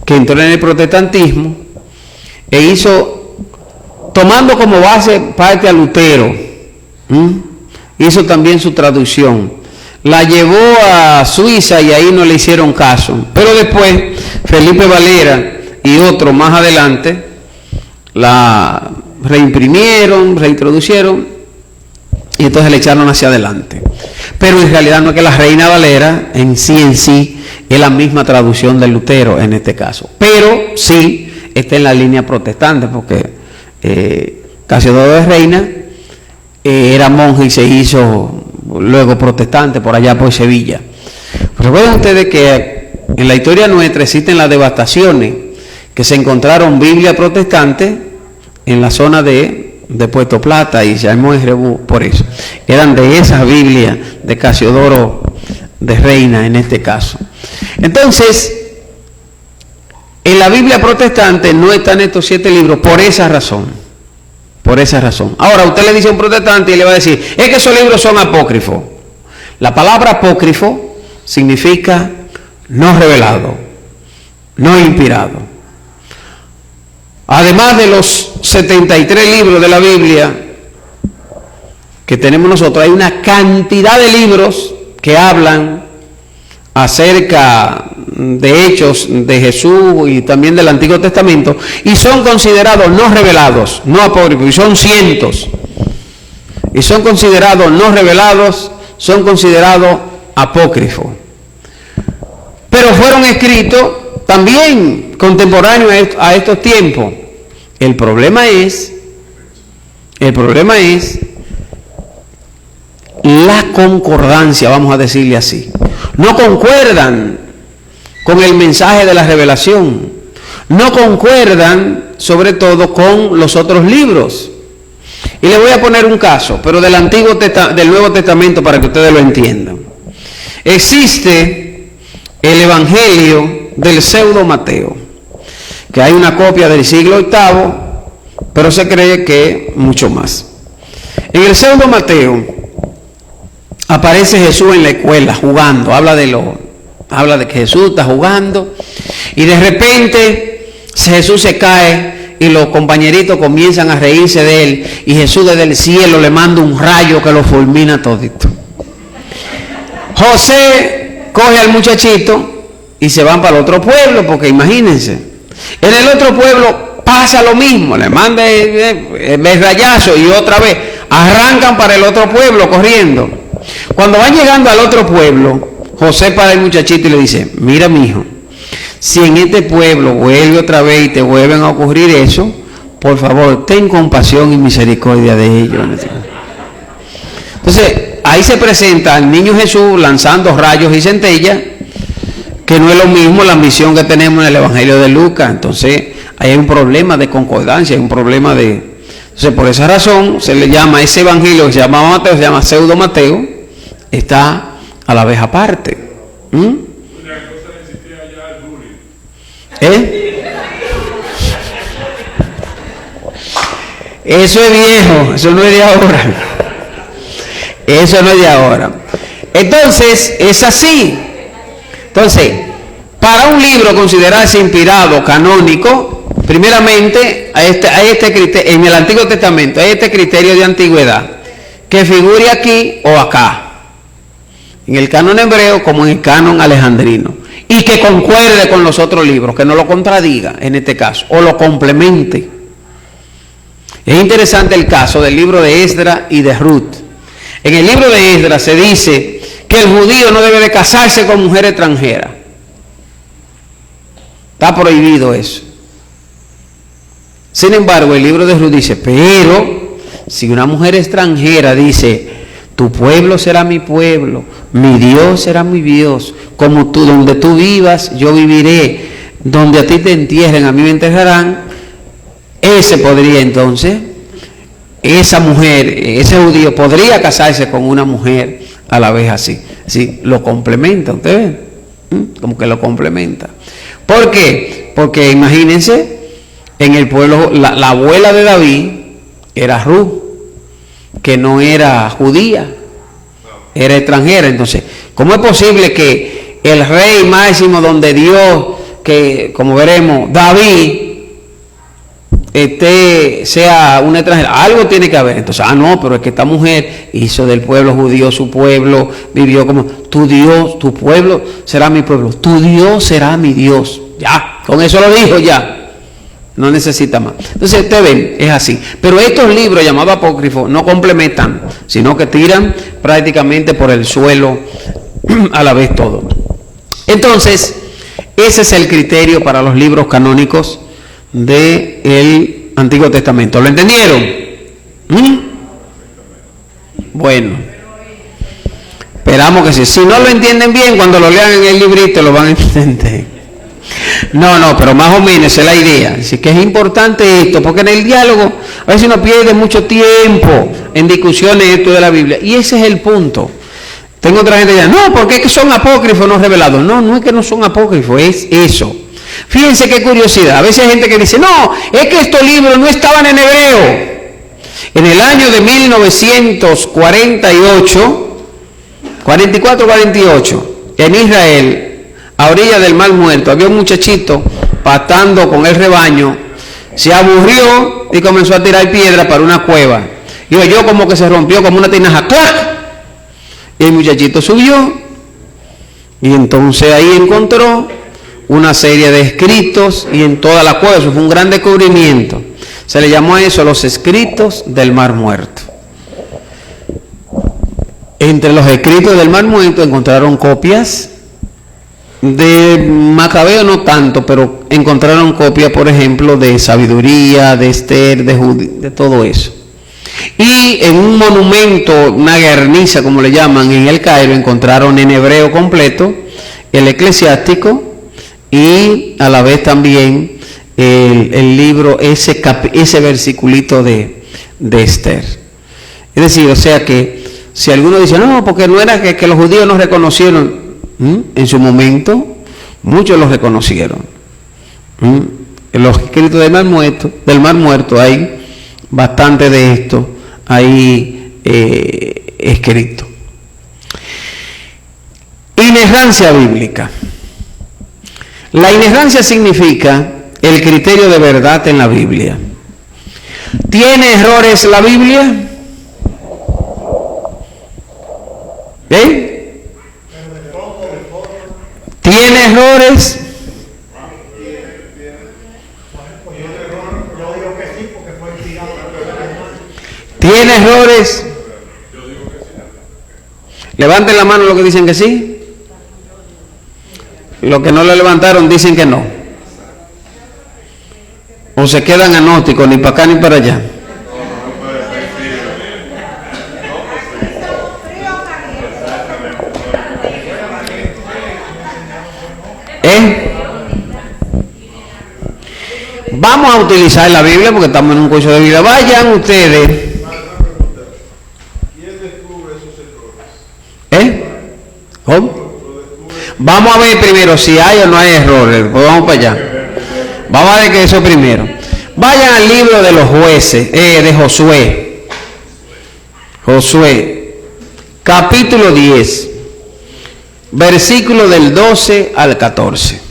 [SPEAKER 2] que entró en el protestantismo e hizo, tomando como base parte a Lutero, hizo también su traducción, la llevó a Suiza y ahí no le hicieron caso, pero después Felipe Valera y otros más adelante la reimprimieron, reintroducieron y entonces le echaron hacia adelante. Pero en realidad no es que la Reina Valera en sí es la misma traducción de Lutero en este caso, pero sí está en la línea protestante, porque Casiodoro de Reina era monje y se hizo luego protestante por allá por Sevilla. Recuerden ustedes que en la historia nuestra existen las devastaciones, que se encontraron Biblia protestante en la zona de Puerto Plata y se armó en Rebú por eso. Eran de esas Biblias de Casiodoro de Reina en este caso. Entonces, en la Biblia protestante no están estos 7 libros por esa razón. Por esa razón. Ahora usted le dice a un protestante y le va a decir, es que esos libros son apócrifos. La palabra apócrifo significa no revelado, no inspirado. Además de los 73 libros de la Biblia que tenemos nosotros, hay una cantidad de libros que hablan acerca de hechos de Jesús y también del Antiguo Testamento, y son considerados no revelados, no apócrifos, y son cientos, y son considerados no revelados, son considerados apócrifos, pero fueron escritos también contemporáneos a estos tiempos. El problema es la concordancia, vamos a decirle así. No concuerdan con el mensaje de la revelación, no concuerdan sobre todo con los otros libros. Y le voy a poner un caso, pero del Nuevo Testamento para que ustedes lo entiendan. Existe el Evangelio del Pseudo Mateo, que hay una copia del siglo VIII, pero se cree que mucho más. En el Pseudo Mateo aparece Jesús en la escuela jugando, habla de que Jesús está jugando y de repente Jesús se cae y los compañeritos comienzan a reírse de él y Jesús desde el cielo le manda un rayo que lo fulmina todito. José coge al muchachito y se van para el otro pueblo, porque imagínense, en el otro pueblo pasa lo mismo, le manda el rayazo y otra vez arrancan para el otro pueblo corriendo. Cuando van llegando al otro pueblo, José para el muchachito y le dice, mira mi hijo, si en este pueblo vuelve otra vez y te vuelven a ocurrir eso, por favor, ten compasión y misericordia de ellos. Entonces, ahí se presenta al niño Jesús lanzando rayos y centellas, que no es lo mismo la misión que tenemos en el Evangelio de Lucas. Entonces, ahí hay un problema de concordancia, hay un problema de... Entonces, por esa razón, se le llama ese Evangelio que se llama Mateo, se llama Pseudo Mateo, está a la vez aparte. Eso es viejo, eso no es de ahora. Eso no es de ahora. Entonces, es así. Entonces, para un libro considerarse inspirado, canónico, primeramente, en el Antiguo Testamento hay este criterio de antigüedad, que figure aquí o acá, en el canon hebreo como en el canon alejandrino, y que concuerde con los otros libros, que no lo contradiga en este caso, o lo complemente. Es interesante el caso del libro de Esdras y de Ruth. En el libro de Esdras se dice que el judío no debe de casarse con mujer extranjera. Está prohibido eso. Sin embargo, el libro de Ruth dice, pero si una mujer extranjera dice, tu pueblo será mi pueblo, mi Dios será mi Dios, como tú, donde tú vivas, yo viviré, donde a ti te entierren, a mí me enterrarán, ese podría entonces, esa mujer, ese judío podría casarse con una mujer a la vez así. Sí, lo complementa, ¿ustedes ven? Como que lo complementa. ¿Por qué? Porque imagínense, en el pueblo, la abuela de David era Ruth, que no era judía, era extranjera. Entonces, ¿cómo es posible que el rey máximo donde Dios, que como veremos, David, sea una extranjera? Algo tiene que haber. Entonces, no, pero es que esta mujer hizo del pueblo judío su pueblo, vivió como tu Dios, tu pueblo será mi pueblo, tu Dios será mi Dios. Ya, con eso lo dijo ya. No necesita más. Entonces, ustedes ven, es así. Pero estos libros llamados apócrifos no complementan, sino que tiran prácticamente por el suelo a la vez todo. Entonces, ese es el criterio para los libros canónicos del Antiguo Testamento. ¿Lo entendieron? Bueno, esperamos que sí. Si no lo entienden bien, cuando lo lean en el librito lo van a entender. No, pero más o menos esa es la idea. Así que es importante esto, porque en el diálogo a veces uno pierde mucho tiempo en discusiones esto de la Biblia, y ese es el punto. Tengo otra gente que dice, no, porque es que son apócrifos no revelados. No es que no son apócrifos, es eso. Fíjense qué curiosidad. A veces hay gente que dice, no, es que estos libros no estaban en hebreo. En el año de 44-48, en Israel, a orilla del Mar Muerto, había un muchachito pastando con el rebaño, se aburrió y comenzó a tirar piedras para una cueva. Y oyó como que se rompió como una tinaja, ¡clac! Y el muchachito subió y entonces ahí encontró una serie de escritos, y en toda la cueva, eso fue un gran descubrimiento. Se le llamó a eso los escritos del Mar Muerto. Entre los escritos del Mar Muerto encontraron copias de Macabeo, no tanto, pero encontraron copias, por ejemplo, de Sabiduría, de Esther, de todo eso. Y en un monumento, una guerniza, como le llaman, en el Cairo, encontraron en hebreo completo el eclesiástico, y a la vez también el libro, ese versiculito de Esther. Es decir, o sea que si alguno dice, no, porque no era que los judíos no reconocieron, en su momento muchos los reconocieron. En los escritos del Mar Muerto hay bastante de esto ahí escrito. Inerrancia bíblica. La inerrancia significa el criterio de verdad en la Biblia. ¿Tiene errores la Biblia? ¿Tiene errores? ¿Tiene errores? Levanten la mano los que dicen que sí. Los que no lo levantaron dicen que no. O se quedan agnósticos, ni para acá ni para allá. Vamos a utilizar la Biblia porque estamos en un curso de vida. Vayan ustedes.
[SPEAKER 3] ¿Quién descubre esos errores?
[SPEAKER 2] ¿Cómo? Vamos a ver primero si hay o no hay errores. Pues vamos para allá. Vamos a ver que eso primero. Vayan al libro de los jueces, de Josué. Josué, capítulo 10, versículo del 12 al 14.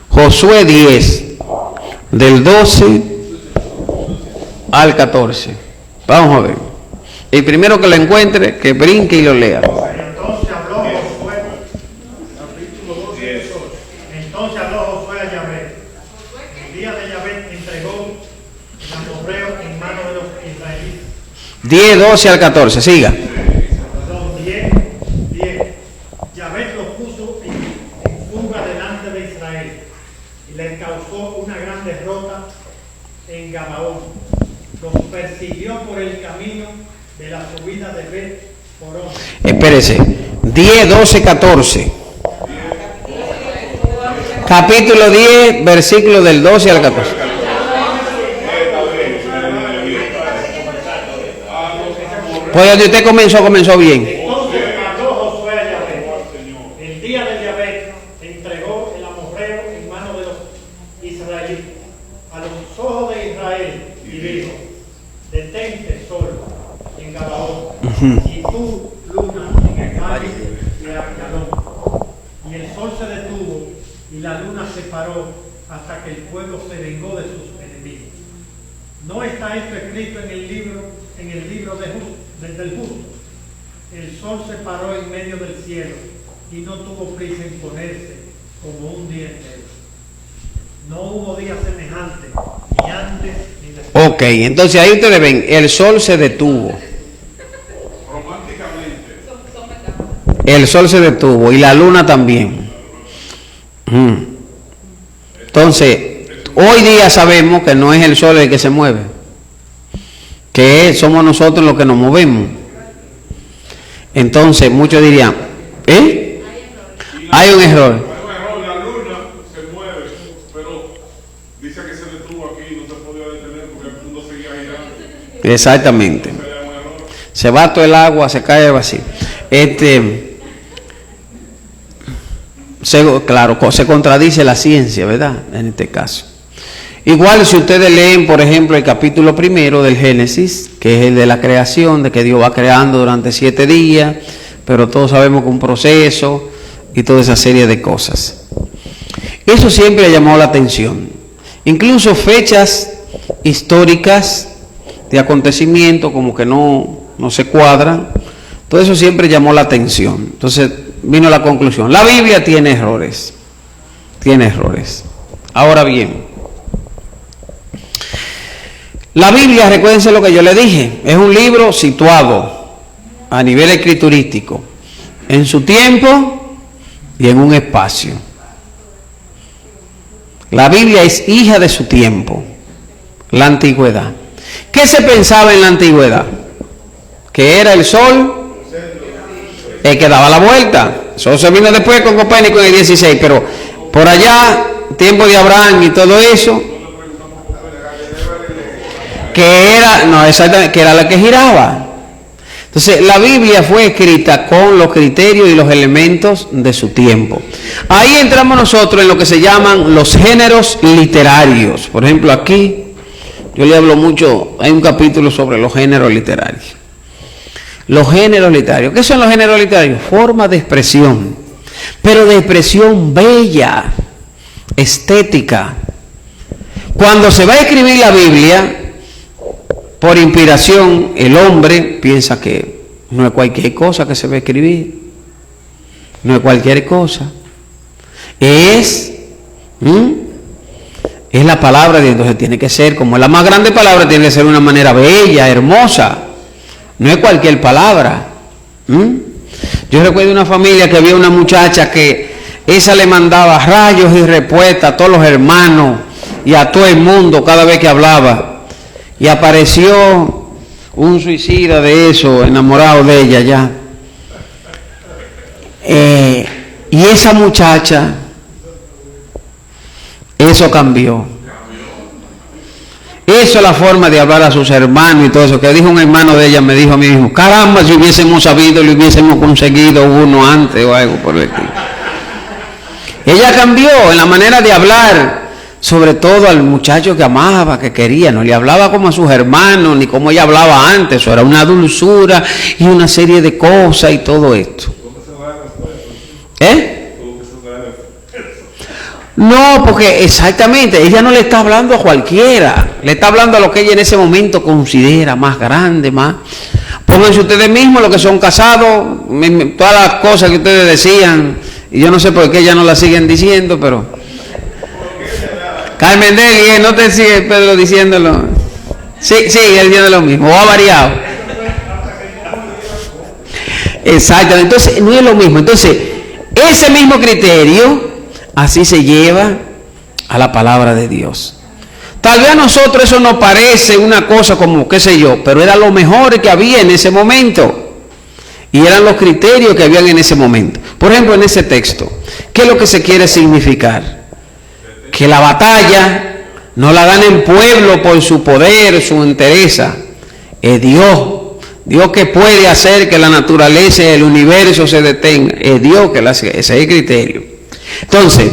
[SPEAKER 2] Josué 10, del 12 al 14. Vamos a ver. El primero que lo encuentre, que brinque y lo lea.
[SPEAKER 1] Entonces habló Josué a Yahvé. El día de Yahvé entregó el amorreo en manos de los israelitas.
[SPEAKER 2] 10, 12 al 14, siga.
[SPEAKER 1] Perdón, 10. Yahvé los puso en fuga delante de Israel y les causó una gran derrota en Gabaón. Los persiguió por el camino de la subida de Bet-Porón.
[SPEAKER 2] Espérese. 10, 12, 14. Capítulo 10, versículo del 12 al 14. Pues donde usted comenzó bien.
[SPEAKER 1] Entonces habló Josué a Yahvé. El día de Yahvé entregó el amorreo en manos de los israelitas a los ojos de Israel y dijo: detente sol en Gabaón y tú luna en el valle de Ayalón. Y el sol se detuvo y la luna se paró hasta que el pueblo se vengó de sus enemigos. ¿No está esto escrito en el libro del justo? El sol se paró en medio del cielo y no tuvo prisa en ponerse como un día entero. No hubo día semejante, ni antes ni después.
[SPEAKER 2] Ok, entonces ahí ustedes ven, el sol se detuvo. El sol se detuvo y la luna también. Entonces, hoy día sabemos que no es el sol el que se mueve, que somos nosotros los que nos movemos. Entonces, muchos dirían, hay un error.
[SPEAKER 3] La luna se mueve, pero dice que se detuvo aquí y no se podía detener porque el mundo seguía girando.
[SPEAKER 2] Exactamente. Se va todo el agua, se cae vacío. Claro, se contradice la ciencia, ¿verdad? En este caso. Igual si ustedes leen, por ejemplo, el capítulo 1 del Génesis, que es el de la creación, de que Dios va creando durante 7 días, pero todos sabemos que un proceso y toda esa serie de cosas. Eso siempre ha llamado la atención. Incluso fechas históricas de acontecimientos como que no se cuadran, todo eso siempre llamó la atención. Entonces vino la conclusión. La Biblia tiene errores. Ahora bien, la Biblia, recuérdense lo que yo le dije, es un libro situado a nivel escriturístico, en su tiempo y en un espacio. La Biblia es hija de su tiempo, la antigüedad. ¿Qué se pensaba en la antigüedad? Que era el sol el que daba la vuelta. Eso se vino después con Copérnico en el 16, pero por allá, tiempo de Abraham y todo eso, que era la que giraba. Entonces, la Biblia fue escrita con los criterios y los elementos de su tiempo. Ahí entramos nosotros en lo que se llaman los géneros literarios. Por ejemplo, aquí yo le hablo mucho, hay un capítulo sobre los géneros literarios. Los géneros literarios. ¿Qué son los géneros literarios? Formas de expresión, pero de expresión bella, estética. Cuando se va a escribir la Biblia, por inspiración, el hombre piensa que no es cualquier cosa que se va a escribir, no es cualquier cosa, es la palabra de Dios. Entonces tiene que ser, como es la más grande palabra, tiene que ser de una manera bella, hermosa, no es cualquier palabra. Yo recuerdo una familia que había una muchacha que esa le mandaba rayos y respuestas a todos los hermanos y a todo el mundo cada vez que hablaba. Y apareció un suicida de eso, enamorado de ella ya. Y esa muchacha, eso cambió. Eso es la forma de hablar a sus hermanos y todo eso. Que dijo un hermano de ella, me dijo a mí mismo, caramba, si hubiésemos sabido, le hubiésemos conseguido uno antes o algo por el estilo. Ella cambió en la manera de hablar. O sobre todo al muchacho que amaba, que quería, no le hablaba como a sus hermanos, ni como ella hablaba antes, eso era una dulzura y una serie de cosas y todo esto. No, porque exactamente, ella no le está hablando a cualquiera, le está hablando a lo que ella en ese momento considera más grande, más. Pónganse ustedes mismos, los que son casados, todas las cosas que ustedes decían, y yo no sé por qué ya no las siguen diciendo, pero... Carmen Deli, no te sigue Pedro diciéndolo. Sí, él tiene lo mismo, o ha variado. Exactamente, entonces no es lo mismo. Entonces, ese mismo criterio, así se lleva a la palabra de Dios. Tal vez a nosotros eso nos parece una cosa como, qué sé yo, pero era lo mejor que había en ese momento. Y eran los criterios que habían en ese momento. Por ejemplo, en ese texto, ¿qué es lo que se quiere significar? Que la batalla no la gana el pueblo por su poder, su entereza. Es Dios. Dios que puede hacer que la naturaleza y el universo se detenga. Es Dios que lo hace. Ese es el criterio. Entonces,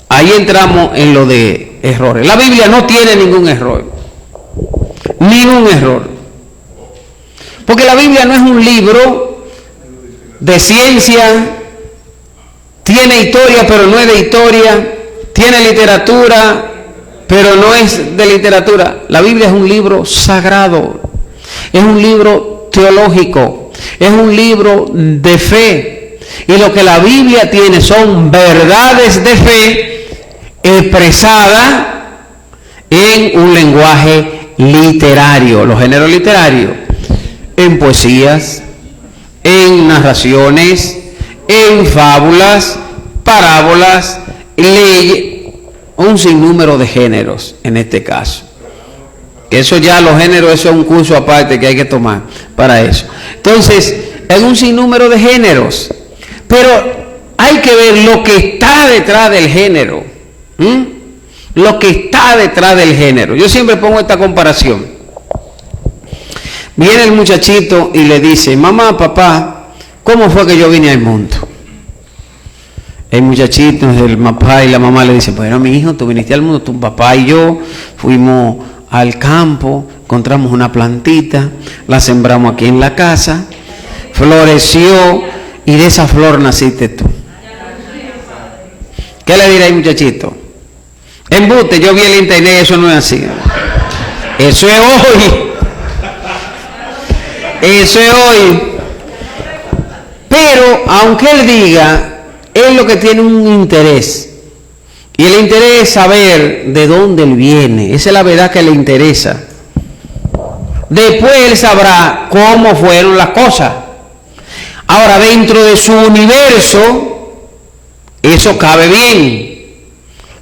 [SPEAKER 2] ahí entramos en lo de errores. La Biblia no tiene ningún error. Ningún error. Porque la Biblia no es un libro de ciencia. Tiene historia, pero no es de historia. Tiene literatura, pero no es de literatura. La Biblia es un libro sagrado. Es un libro teológico. Es un libro de fe. Y lo que la Biblia tiene son verdades de fe expresadas en un lenguaje literario. Los géneros literarios. En poesías, en narraciones, en fábulas, parábolas, ley, un sinnúmero de géneros en este caso. Eso ya, los géneros, eso es un curso aparte que hay que tomar para eso. Entonces, es un sinnúmero de géneros, pero hay que ver lo que está detrás del género. Lo que está detrás del género. Yo siempre pongo esta comparación. Viene el muchachito y le dice, mamá, papá, ¿cómo fue que yo vine al mundo? El muchachito, el papá y la mamá le dicen, bueno, mi hijo, tú viniste al mundo, tu papá y yo fuimos al campo, encontramos una plantita, la sembramos aquí en la casa, floreció y de esa flor naciste tú. ¿Qué le dirá al muchachito? Embuste, yo vi el internet, eso no es así. Eso es hoy. Eso es hoy. Pero aunque él diga, él lo que tiene un interés, y el interés es saber de dónde él viene. Esa es la verdad que le interesa. Después él sabrá cómo fueron las cosas. Ahora, dentro de su universo, eso cabe bien.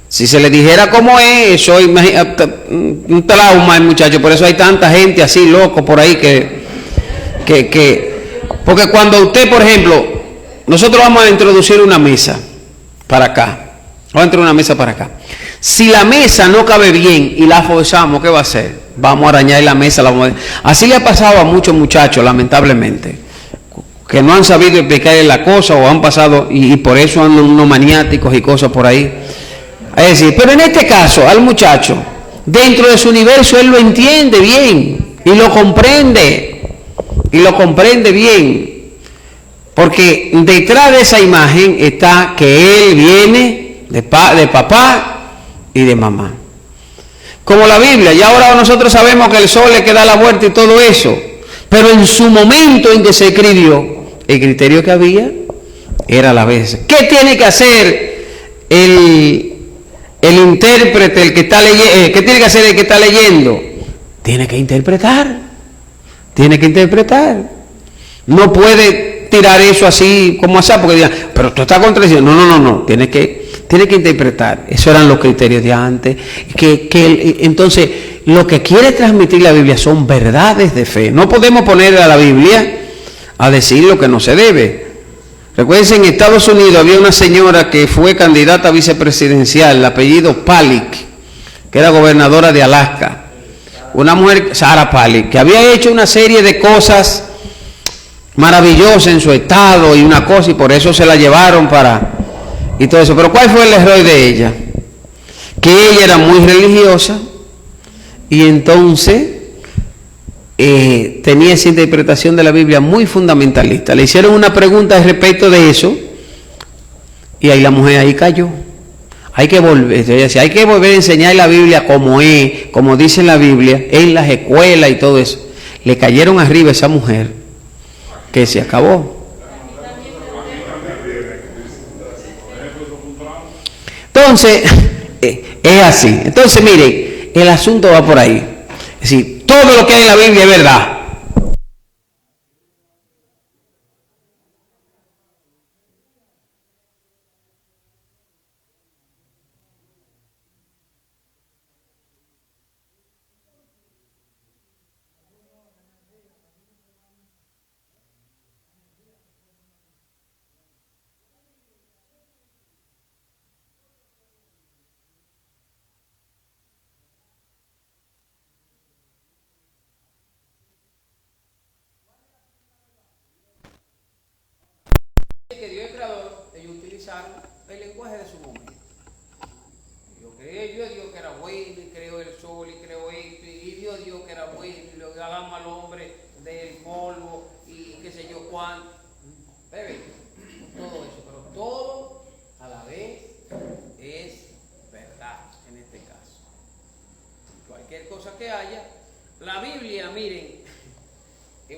[SPEAKER 2] Si se le dijera cómo es, eso un trauma, muchacho. Por eso hay tanta gente así loco por ahí porque cuando usted, por ejemplo, nosotros vamos a introducir una mesa para acá. Vamos a entrar una mesa para acá. Si la mesa no cabe bien y la forzamos, ¿qué va a hacer? Vamos a arañar la mesa. Así le ha pasado a muchos muchachos, lamentablemente, que no han sabido explicarle la cosa o han pasado y por eso andan unos maniáticos y cosas por ahí. Es decir, pero en este caso, al muchacho, dentro de su universo, él lo entiende bien y lo comprende. Y lo comprende bien. Porque detrás de esa imagen está que él viene de papá y de mamá. Como la Biblia, y ahora nosotros sabemos que el sol le da la vuelta y todo eso. Pero en su momento en que se escribió, el criterio que había era la vez. ¿Qué tiene que hacer el intérprete, el que está leyendo? ¿Qué tiene que hacer el que está leyendo? Tiene que interpretar. Tiene que interpretar. No puede tirar eso así como así, porque digan, pero tú estás contradiciendo. No. Tiene que interpretar. Esos eran los criterios de antes. Entonces, lo que quiere transmitir la Biblia son verdades de fe. No podemos poner a la Biblia a decir lo que no se debe. Recuerden, en Estados Unidos había una señora que fue candidata a vicepresidencial, el apellido Palik, que era gobernadora de Alaska. Una mujer, Sarah Palik, que había hecho una serie de cosas maravillosas en su estado y una cosa, y por eso se la llevaron y todo eso. Pero ¿cuál fue el error de ella? que ella era muy religiosa y entonces tenía esa interpretación de la Biblia muy fundamentalista. Le hicieron una pregunta respecto de eso y ahí la mujer ahí cayó. Hay que volver, ella decía, hay que volver a enseñar la Biblia como es, como dice la Biblia, en las escuelas y todo eso. Le cayeron arriba a esa mujer que se acabó. Entonces, es así. Entonces, miren, el asunto va por ahí. Es decir, todo lo que hay en la Biblia es verdad. Que Dios es creador, ellos utilizaron el lenguaje de su momento. Dios dijo que era bueno y creó el sol y creó esto, y Dios dijo que era bueno y lo hagamos al hombre del polvo y qué sé yo cuánto. Bebe, todo eso, pero todo a la vez es verdad en este caso. Cualquier cosa que haya, la Biblia, miren,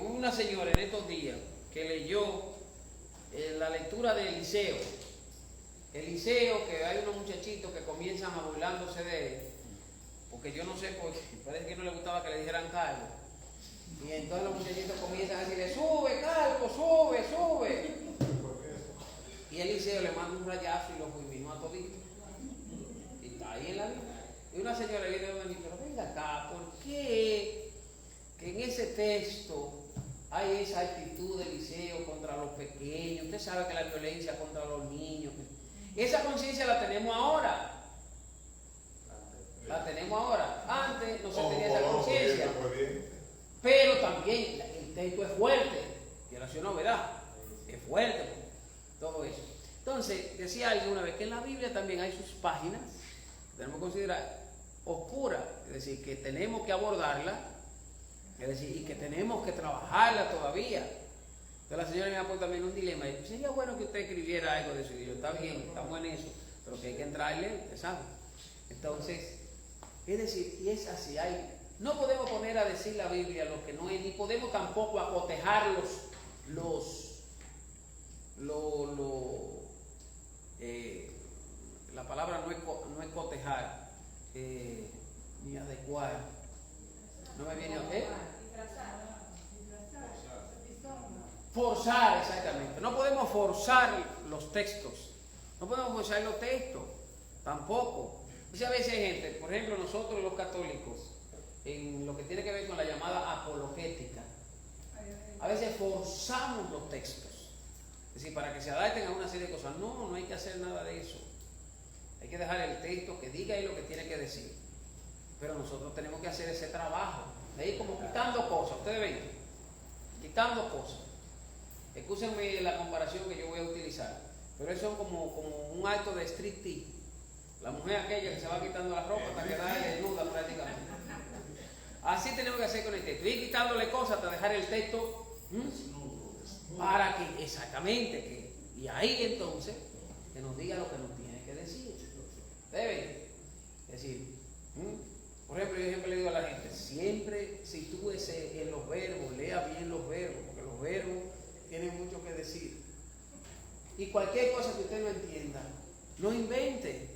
[SPEAKER 2] hubo una señora en estos días que leyó la lectura de Eliseo. Eliseo, que hay unos muchachitos que comienzan a burlándose de él, porque yo no sé por qué, parece que no le gustaba que le dijeran calvo. Y entonces los muchachitos comienzan a decirle, sube, calvo, sube, sube. Y Eliseo le manda un rayazo y lo fulminó a todito. Y está ahí en la Biblia. Y una señora viene a decir, pero venga acá, ¿por qué que en ese texto hay esa actitud de Eliseo contra los pequeños? Usted sabe que la violencia contra los niños, esa conciencia la tenemos ahora. La tenemos ahora. Antes no se tenía esa conciencia. Pero también el texto es fuerte. Violación no, ¿verdad? Es fuerte todo eso. Entonces, decía alguien una vez que en la Biblia también hay sus páginas que tenemos que considerar oscuras, es decir, que tenemos que abordarla. Es decir, y que tenemos que trabajarla todavía. Entonces la señora me ha puesto también un dilema. Y sería bueno que usted escribiera algo de eso. Y yo, está bien, estamos en eso, pero que hay que entrarle, usted sabe. Entonces, es decir, y es así. No podemos poner a decir la Biblia lo que no es, ni podemos tampoco acotejar la palabra no es cotejar, ni adecuar. No me viene a ver. Forzar, exactamente. No podemos forzar los textos. No podemos forzar los textos. Tampoco. Muchas veces hay gente, por ejemplo, nosotros los católicos, en lo que tiene que ver con la llamada apologética, a veces forzamos los textos. Es decir, para que se adapten a una serie de cosas. No hay que hacer nada de eso. Hay que dejar el texto que diga ahí lo que tiene que decir. Pero nosotros tenemos que hacer ese trabajo de ir como quitando cosas. Ustedes ven, quitando cosas. Escúchenme la comparación que yo voy a utilizar, pero eso es como un acto de striptease. La mujer aquella que se va quitando la ropa hasta quedar desnuda prácticamente. Así tenemos que hacer con el texto, ir quitándole cosas hasta dejar el texto para que exactamente y ahí entonces que nos diga lo que nos tiene que decir. Debe decir, por ejemplo, yo siempre le digo a la gente, siempre sitúese en los verbos, lea bien los verbos, porque los verbos tienen mucho que decir. Y cualquier cosa que usted no entienda, no invente,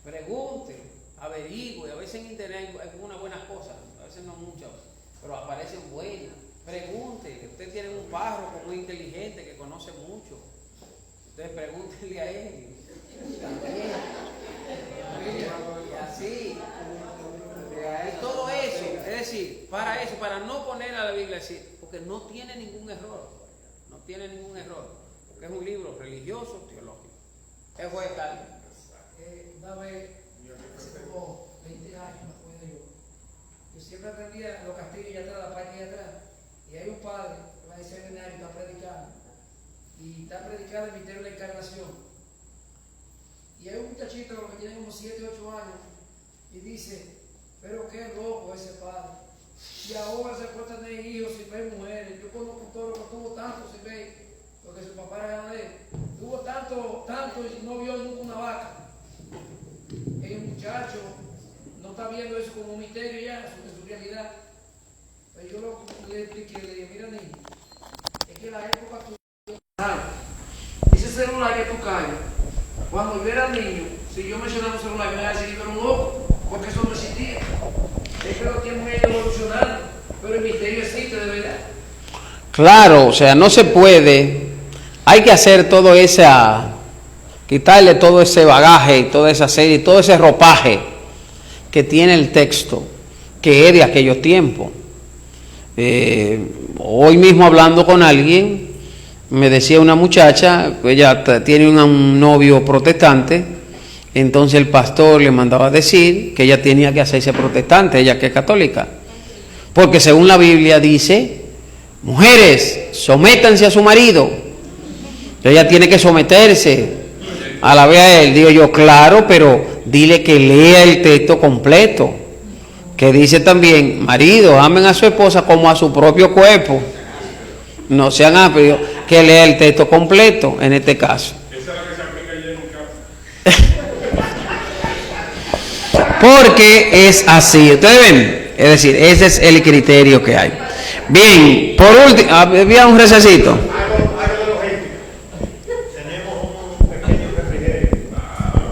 [SPEAKER 2] pregunte, averigüe. A veces en internet hay unas buenas cosas, a veces no muchas, pero aparecen buenas. Pregunte, que usted tiene un párroco muy inteligente que conoce mucho. Entonces pregúntele a él. También. Y así. Y todo eso, es decir, para no poner a la Biblia así, porque no tiene ningún error. No tiene ningún error. Porque es un libro religioso, teológico. Es fue tal.
[SPEAKER 4] Una vez, hace como 20 años, me acuerdo yo siempre aprendía los castillos allá atrás, la parte allá atrás, y hay un padre que va a decir seminario, está predicando, y está predicando el misterio de la encarnación. Y hay un muchachito muchachitos que tienen como 7, 8 años y dice, pero qué loco ese padre. Y ahora se puede tener hijos sin ver mujeres. Yo conozco un toro que tuvo tanto sin ver, porque su papá era ganadero. Tuvo tanto y no vio nunca una vaca. El muchacho no está viendo eso como un misterio ya, en su realidad. Pero yo le expliqué, le dije, mira niño, es que la época tú... Ese celular que tú caes, cuando yo era niño, si yo mencionaba un celular, me iba a decir que era un loco, porque eso no existía. Es que los tiempos han ido evolucionando, pero el misterio existe de verdad.
[SPEAKER 2] Claro, o sea, no se puede, hay que hacer todo quitarle todo ese bagaje, toda esa serie, todo ese ropaje que tiene el texto, que es de aquellos tiempos. Hoy mismo hablando con alguien, me decía una muchacha, ella tiene un novio protestante, entonces el pastor le mandaba a decir que ella tenía que hacerse protestante, ella que es católica, porque según la Biblia dice, mujeres, sométanse a su marido, ella tiene que someterse a la vez a él. Digo yo, claro, pero dile que lea el texto completo, que dice también, marido, amen a su esposa como a su propio cuerpo, no sean amplios, que lea el texto completo en este caso.
[SPEAKER 3] Esa es la que se aplica ayer en casa.
[SPEAKER 2] Porque es así, ustedes ven, es decir, ese es el criterio que hay. Bien, por último, había un recesito.
[SPEAKER 1] Algo de logística. Tenemos un pequeño refrigerio.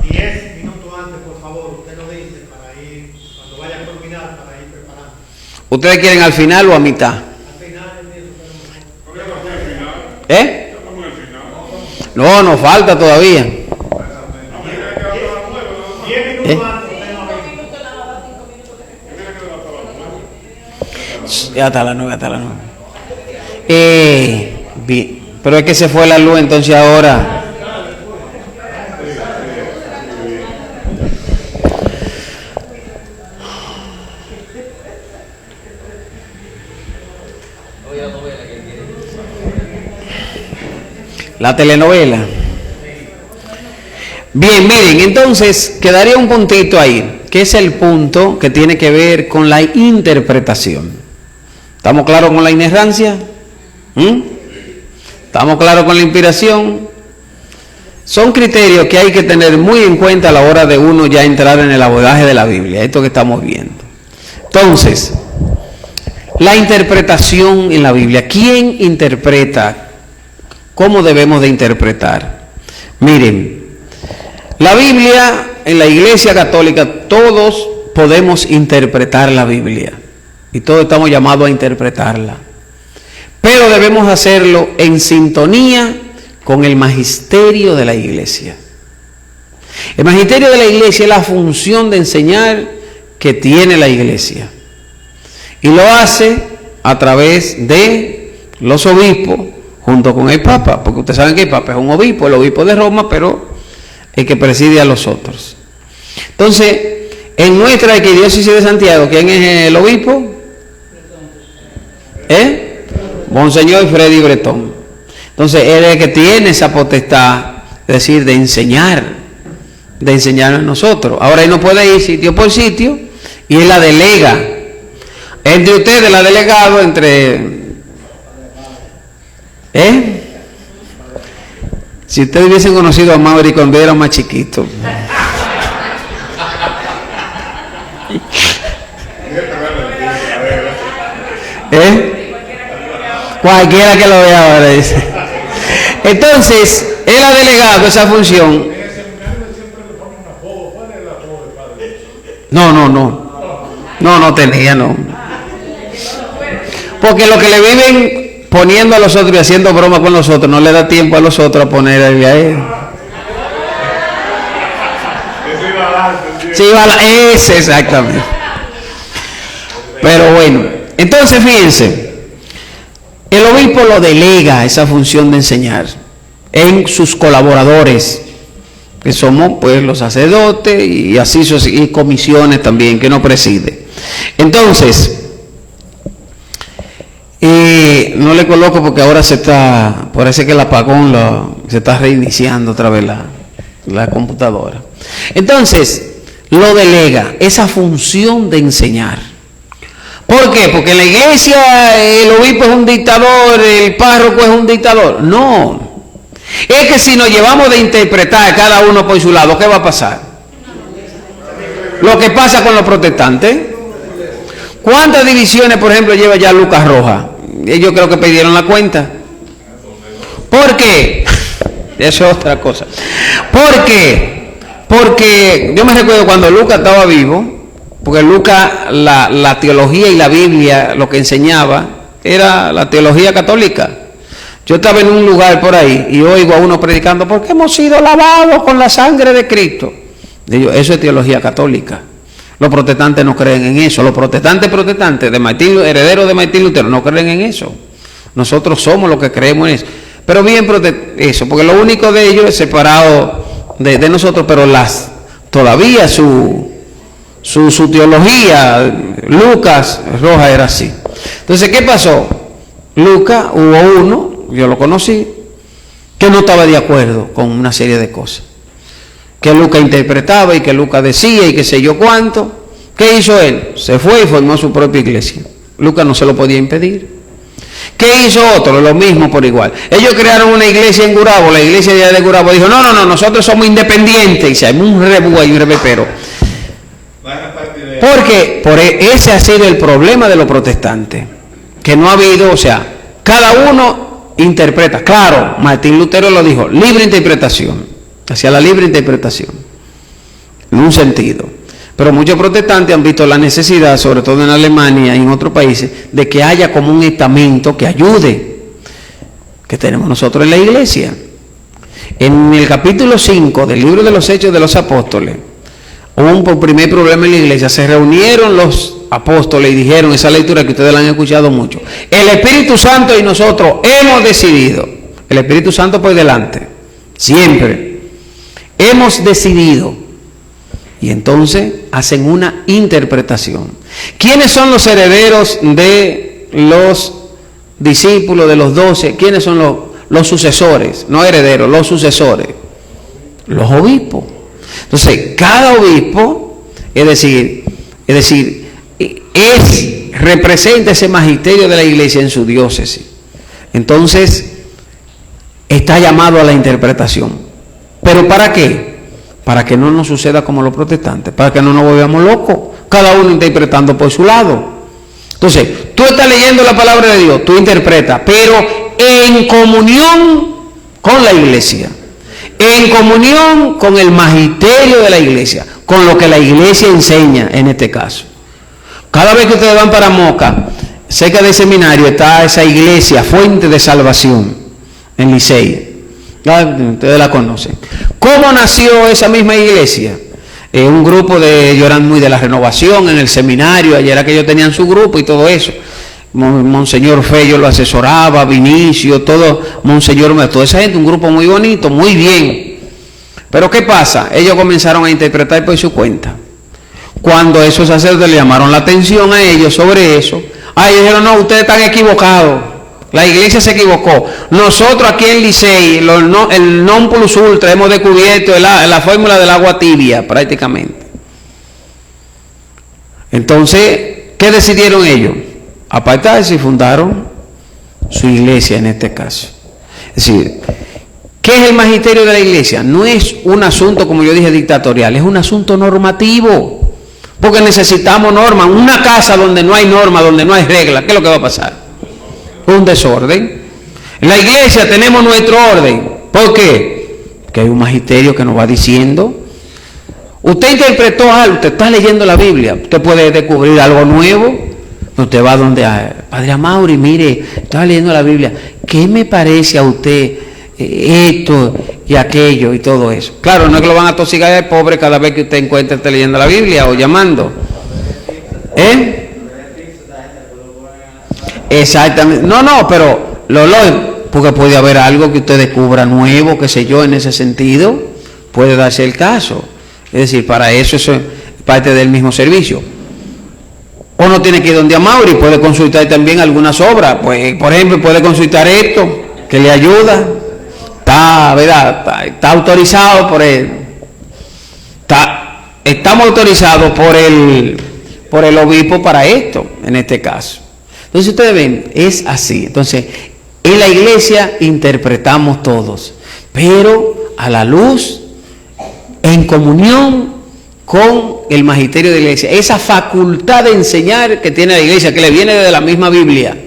[SPEAKER 1] 10 minutos antes, por favor, usted nos dice para ir, cuando vaya a culminar, para ir preparando.
[SPEAKER 2] ¿Ustedes quieren al final o a mitad?
[SPEAKER 1] Al final,
[SPEAKER 2] ¿Eh? No, nos falta todavía.
[SPEAKER 1] 10 minutos antes, usted nos dice.
[SPEAKER 2] Ya hasta las 9, hasta las 9. Bien, pero es que se fue la luz, entonces ahora. La telenovela. Bien, miren, entonces quedaría un puntito ahí, que es el punto que tiene que ver con la interpretación. ¿Estamos claros con la inerrancia? ¿Estamos claros con la inspiración? Son criterios que hay que tener muy en cuenta a la hora de uno ya entrar en el abordaje de la Biblia, esto que estamos viendo. Entonces, la interpretación en la Biblia. ¿Quién interpreta? ¿Cómo debemos de interpretar? Miren, la Biblia, en la Iglesia Católica, todos podemos interpretar la Biblia. Y todos estamos llamados a interpretarla. Pero debemos hacerlo en sintonía con el magisterio de la Iglesia. El magisterio de la Iglesia es la función de enseñar que tiene la Iglesia. Y lo hace a través de los obispos, junto con el Papa, porque ustedes saben que el Papa es un obispo, el obispo de Roma, pero el que preside a los otros. Entonces, en nuestra arquidiócesis de Santiago, ¿quién es el obispo? Monseñor Freddy Bretón. Entonces, él es el que tiene esa potestad, es decir, de enseñar a nosotros. Ahora él no puede ir sitio por sitio y él la delega. Entre ustedes la ha delegado si ustedes hubiesen conocido a Mauri cuando era más chiquito. Cualquiera que lo vea ahora dice. Entonces, él ha delegado esa función. No tenía, no. Porque lo que le viven poniendo a los otros y haciendo broma con los otros, no le da tiempo a los otros a poner a él. Sí, ese exactamente. Pero bueno, entonces fíjense, el obispo lo delega esa función de enseñar en sus colaboradores, que somos pues los sacerdotes y así y comisiones también que no preside. Entonces, no le coloco porque ahora parece que el apagón se está reiniciando otra vez la computadora. Entonces, lo delega, esa función de enseñar. ¿Por qué? Porque en la iglesia el obispo es un dictador, el párroco es un dictador. No. Es que si nos llevamos de interpretar cada uno por su lado, ¿qué va a pasar? Lo que pasa con los protestantes. ¿Cuántas divisiones, por ejemplo, lleva ya Lucas Rojas? Ellos creo que pidieron la cuenta. ¿Por qué? Eso es otra cosa. ¿Por qué? Porque yo me recuerdo cuando Lucas estaba vivo, porque Lucas, la teología y la Biblia, lo que enseñaba, era la teología católica. Yo estaba en un lugar por ahí y oigo a uno predicando, porque hemos sido lavados con la sangre de Cristo. Digo, eso es teología católica. Los protestantes no creen en eso. Los protestantes de Martín, herederos de Martín Lutero, no creen en eso. Nosotros somos los que creemos en eso. Pero bien eso, porque lo único de ellos es separado de nosotros, pero todavía su teología, Lucas Rojas era así. Entonces, ¿qué pasó? Lucas, hubo uno, yo lo conocí, que no estaba de acuerdo con una serie de cosas que Lucas interpretaba y que Lucas decía y qué sé yo cuánto. ¿Qué hizo él? Se fue y formó su propia iglesia. Lucas no se lo podía impedir. ¿Qué hizo otro? Lo mismo por igual. Ellos crearon una iglesia en Gurabo, la iglesia de Gurabo dijo, no, nosotros somos independientes, y se armó un rebú y un repepero. Porque ese ha sido el problema de los protestantes, que no ha habido, o sea, cada uno interpreta. Claro, Martín Lutero lo dijo, libre interpretación, hacia la libre interpretación, en un sentido. Pero muchos protestantes han visto la necesidad, sobre todo en Alemania y en otros países, de que haya como un estamento que ayude, que tenemos nosotros en la iglesia. En el capítulo 5 del libro de los Hechos de los Apóstoles, hubo un primer problema en la iglesia. Se reunieron los apóstoles y dijeron, esa lectura que ustedes la han escuchado mucho, el Espíritu Santo y nosotros hemos decidido, el Espíritu Santo por delante, siempre, hemos decidido. Y entonces hacen una interpretación. ¿Quiénes son los herederos de los discípulos de los 12? ¿Quiénes son los sucesores? No herederos, los sucesores. Los obispos. Entonces, cada obispo, es decir, representa ese magisterio de la iglesia en su diócesis. Entonces, está llamado a la interpretación. ¿Pero para qué? Para que no nos suceda como los protestantes, para que no nos volvamos locos, cada uno interpretando por su lado. Entonces, tú estás leyendo la palabra de Dios, tú interpretas, pero en comunión con la iglesia, en comunión con el magisterio de la iglesia, con lo que la iglesia enseña en este caso. Cada vez que ustedes van para Moca, cerca del seminario está esa iglesia, Fuente de Salvación, en Licey. Ustedes la conocen. ¿Cómo nació esa misma iglesia? Un grupo ellos eran muy de la renovación en el seminario, ayer era que ellos tenían su grupo y todo eso. Monseñor Fello lo asesoraba, Vinicio, todo, Monseñor, toda esa gente, un grupo muy bonito, muy bien. Pero ¿qué pasa? Ellos comenzaron a interpretar por su cuenta. Cuando esos sacerdotes le llamaron la atención a ellos sobre eso, ellos dijeron, no, ustedes están equivocados. La iglesia se equivocó. Nosotros aquí en Licey, el non plus ultra, hemos descubierto la fórmula del agua tibia, prácticamente. Entonces, ¿qué decidieron ellos? Apartarse y fundaron su iglesia en este caso. Es decir, ¿qué es el magisterio de la iglesia? No es un asunto, como yo dije, dictatorial, es un asunto normativo. Porque necesitamos normas. Una casa donde no hay norma, donde no hay regla, ¿qué es lo que va a pasar? Un desorden. En la iglesia tenemos nuestro orden. ¿Por qué? Que hay un magisterio que nos va diciendo. Usted interpretó algo, usted está leyendo la Biblia, usted puede descubrir algo nuevo. Usted va donde Padre Amaury, mire, estaba leyendo la Biblia, ¿qué me parece a usted esto y aquello y todo eso? Claro, no es que lo van a tosigar al pobre cada vez que usted encuentre esté leyendo la Biblia o llamando. Exactamente. No, pero porque puede haber algo que usted descubra nuevo, qué sé yo, en ese sentido, puede darse el caso. Es decir, para eso es parte del mismo servicio. O no tiene que ir donde Amaury, puede consultar también algunas obras. Pues, por ejemplo, puede consultar esto, que le ayuda. Está autorizado por él. estamos autorizados por el obispo para esto, en este caso. Entonces ustedes ven, es así. Entonces, en la iglesia interpretamos todos, pero a la luz, en comunión con el magisterio de la iglesia. Esa facultad de enseñar que tiene la iglesia, que le viene de la misma Biblia.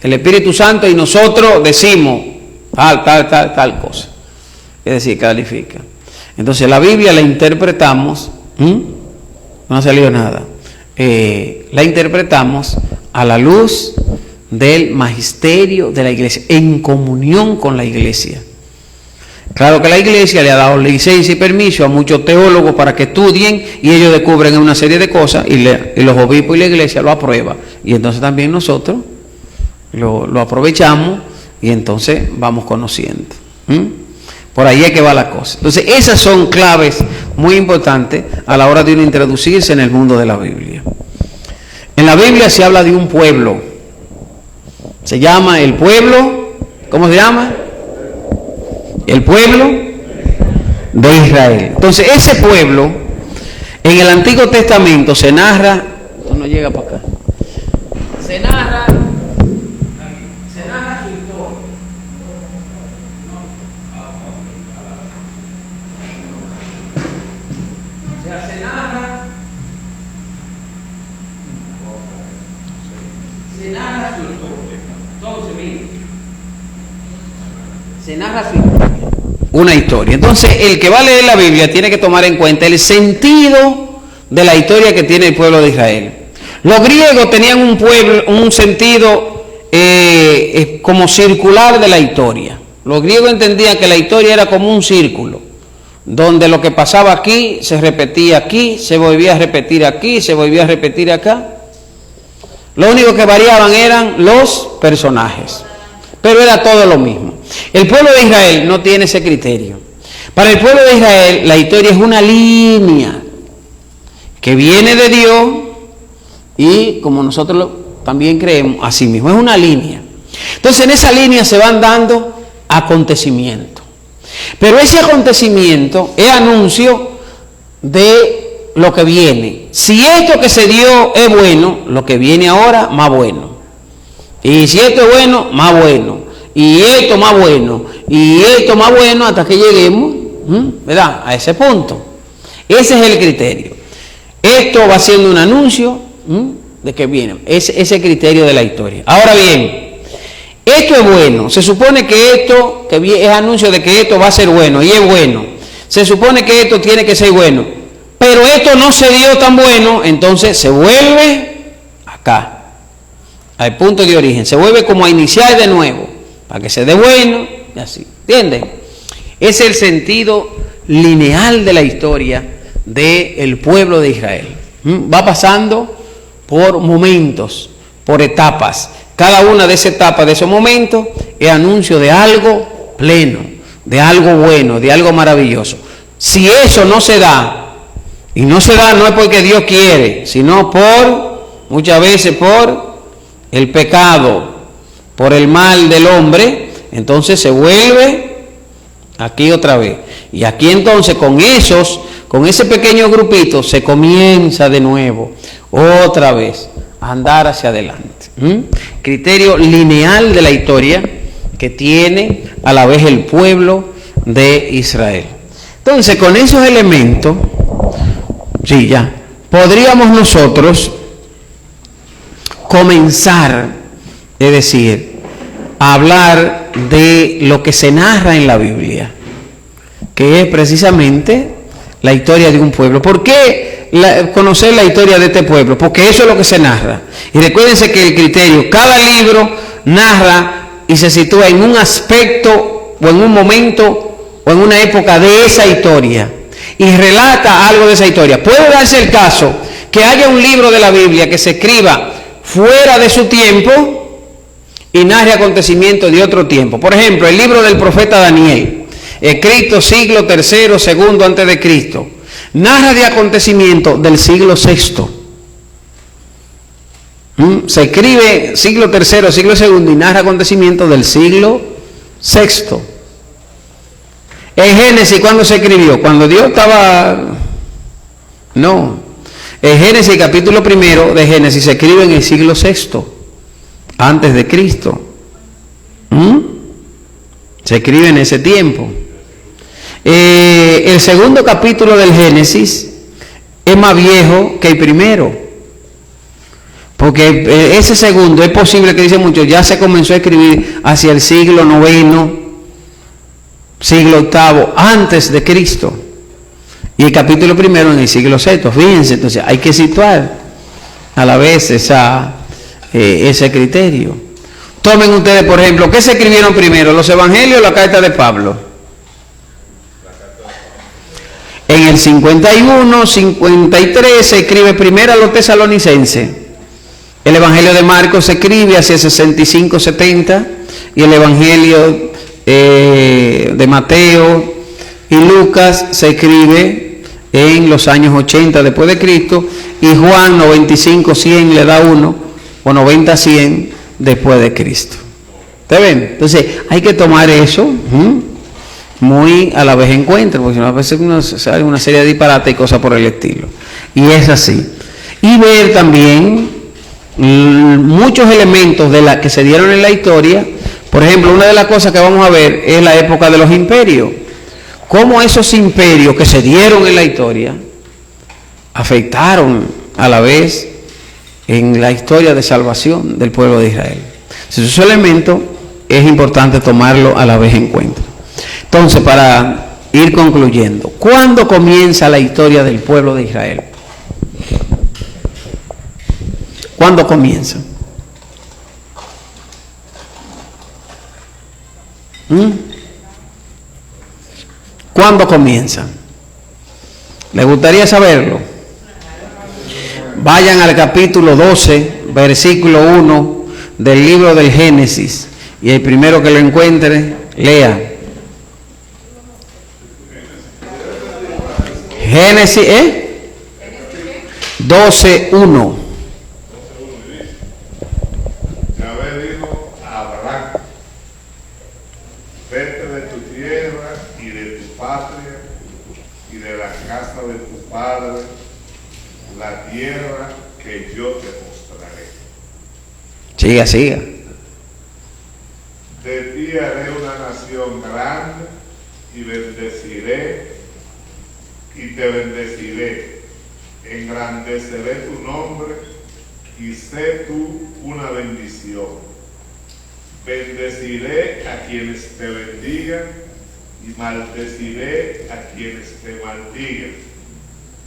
[SPEAKER 2] El Espíritu Santo y nosotros decimos tal cosa. Es decir, califica. Entonces la Biblia la interpretamos, no ha salido nada. La interpretamos a la luz del magisterio de la iglesia, en comunión con la iglesia. Claro que la iglesia le ha dado licencia y permiso a muchos teólogos para que estudien y ellos descubren una serie de cosas y los obispos y la iglesia lo aprueban. Y entonces también nosotros lo aprovechamos y entonces vamos conociendo. Por ahí es que va la cosa. Entonces esas son claves muy importantes a la hora de uno introducirse en el mundo de la Biblia. En la Biblia se habla de un pueblo. Se llama el pueblo, ¿cómo se llama? El pueblo de Israel. Entonces ese pueblo en el Antiguo Testamento se narra, esto no llega para acá, se narra su historia. O sea, se narra su historia. Entonces, miren, se narra su historia. Una historia. Entonces, el que va a leer la Biblia tiene que tomar en cuenta el sentido de la historia que tiene el pueblo de Israel. Los griegos tenían un sentido como circular de la historia. Los griegos entendían que la historia era como un círculo, donde lo que pasaba aquí se repetía aquí, se volvía a repetir aquí, se volvía a repetir acá. Lo único que variaban eran los personajes, pero era todo lo mismo. El pueblo de Israel no tiene ese criterio. Para el pueblo de Israel la historia es una línea que viene de Dios y, como nosotros también creemos, así mismo, es una línea. Entonces en esa línea se van dando acontecimientos, pero ese acontecimiento es anuncio de lo que viene. Si esto que se dio es bueno, lo que viene ahora más bueno, y si esto es bueno, más bueno, y esto más bueno, y esto más bueno, hasta que lleguemos, ¿verdad?, a ese punto. Ese es el criterio. Esto va siendo un anuncio de que viene, ese criterio de la historia. Ahora bien, esto es bueno, se supone que esto que es anuncio de que esto va a ser bueno, y es bueno, se supone que esto tiene que ser bueno, pero esto no se dio tan bueno, entonces se vuelve acá, al punto de origen, se vuelve como a iniciar de nuevo, para que se dé bueno, y así, ¿entienden? Es el sentido lineal de la historia del pueblo de Israel. Va pasando por momentos, por etapas. Cada una de esas etapas, de esos momentos, es anuncio de algo pleno, de algo bueno, de algo maravilloso. Si eso no se da, y no se da no es porque Dios quiere, sino muchas veces por el pecado, por el mal del hombre, entonces se vuelve aquí otra vez. Y aquí entonces con ese pequeño grupito se comienza de nuevo, otra vez, a andar hacia adelante. Criterio lineal de la historia que tiene a la vez el pueblo de Israel. Entonces, con esos elementos, sí, ya, podríamos nosotros comenzar, es decir, a hablar de lo que se narra en la Biblia, que es precisamente la historia de un pueblo. ¿Por qué conocer la historia de este pueblo? Porque eso es lo que se narra. Y recuérdense que el criterio, cada libro narra y se sitúa en un aspecto o en un momento o en una época de esa historia y relata algo de esa historia. Puede darse el caso que haya un libro de la Biblia que se escriba fuera de su tiempo y narre acontecimientos de otro tiempo. Por ejemplo, el libro del profeta Daniel, escrito siglo III, segundo antes de Cristo, narra de acontecimientos del siglo VI. Se escribe siglo III, siglo II y narra acontecimientos del siglo VI. En Génesis, ¿cuándo se escribió? Cuando Dios estaba No. El Génesis, capítulo primero de Génesis, se escribe en el siglo VI, antes de Cristo. Se escribe en ese tiempo. El segundo capítulo del Génesis es más viejo que el primero, porque ese segundo es posible que dice mucho, ya se comenzó a escribir hacia el siglo IX, siglo VIII, antes de Cristo, y el capítulo primero en el siglo VI. Fíjense, entonces hay que situar a la vez ese criterio. Tomen ustedes, por ejemplo, ¿qué se escribieron primero, los evangelios o la carta de Pablo? En el 51, 53 se escribe primero a los tesalonicenses. El evangelio de Marcos se escribe hacia 65, 70, y el evangelio de Mateo y Lucas se escribe en los años 80 después de Cristo, y Juan 95, 100 le da uno, o 90, 100 después de Cristo. ¿Ustedes ven? Entonces hay que tomar eso muy a la vez en cuenta, porque a veces uno sale una serie de disparates y cosas por el estilo, y es así. Y ver también muchos elementos de la que se dieron en la historia. Por ejemplo, una de las cosas que vamos a ver es la época de los imperios, cómo esos imperios que se dieron en la historia afectaron a la vez en la historia de salvación del pueblo de Israel. Entonces, esos elementos es importante tomarlo a la vez en cuenta. Entonces, para ir concluyendo, ¿cuándo comienza la historia del pueblo de Israel? ¿Cuándo comienza? ¿Cuándo comienza? ¿Les gustaría saberlo? Vayan al capítulo 12, versículo 1 del libro del Génesis, y el primero que lo encuentre, lea. Génesis, 12, 1.
[SPEAKER 3] Yahvé dijo a Abraham: vete de tu tierra y de tu patria y de la casa de tu padre, la tierra que yo te mostraré.
[SPEAKER 2] Siga, siga.
[SPEAKER 3] De ti haré una nación grande y bendeciré y te bendeciré, engrandeceré tu nombre y sé tú una bendición. Bendeciré a quienes te bendigan y maldeciré a quienes te maldigan.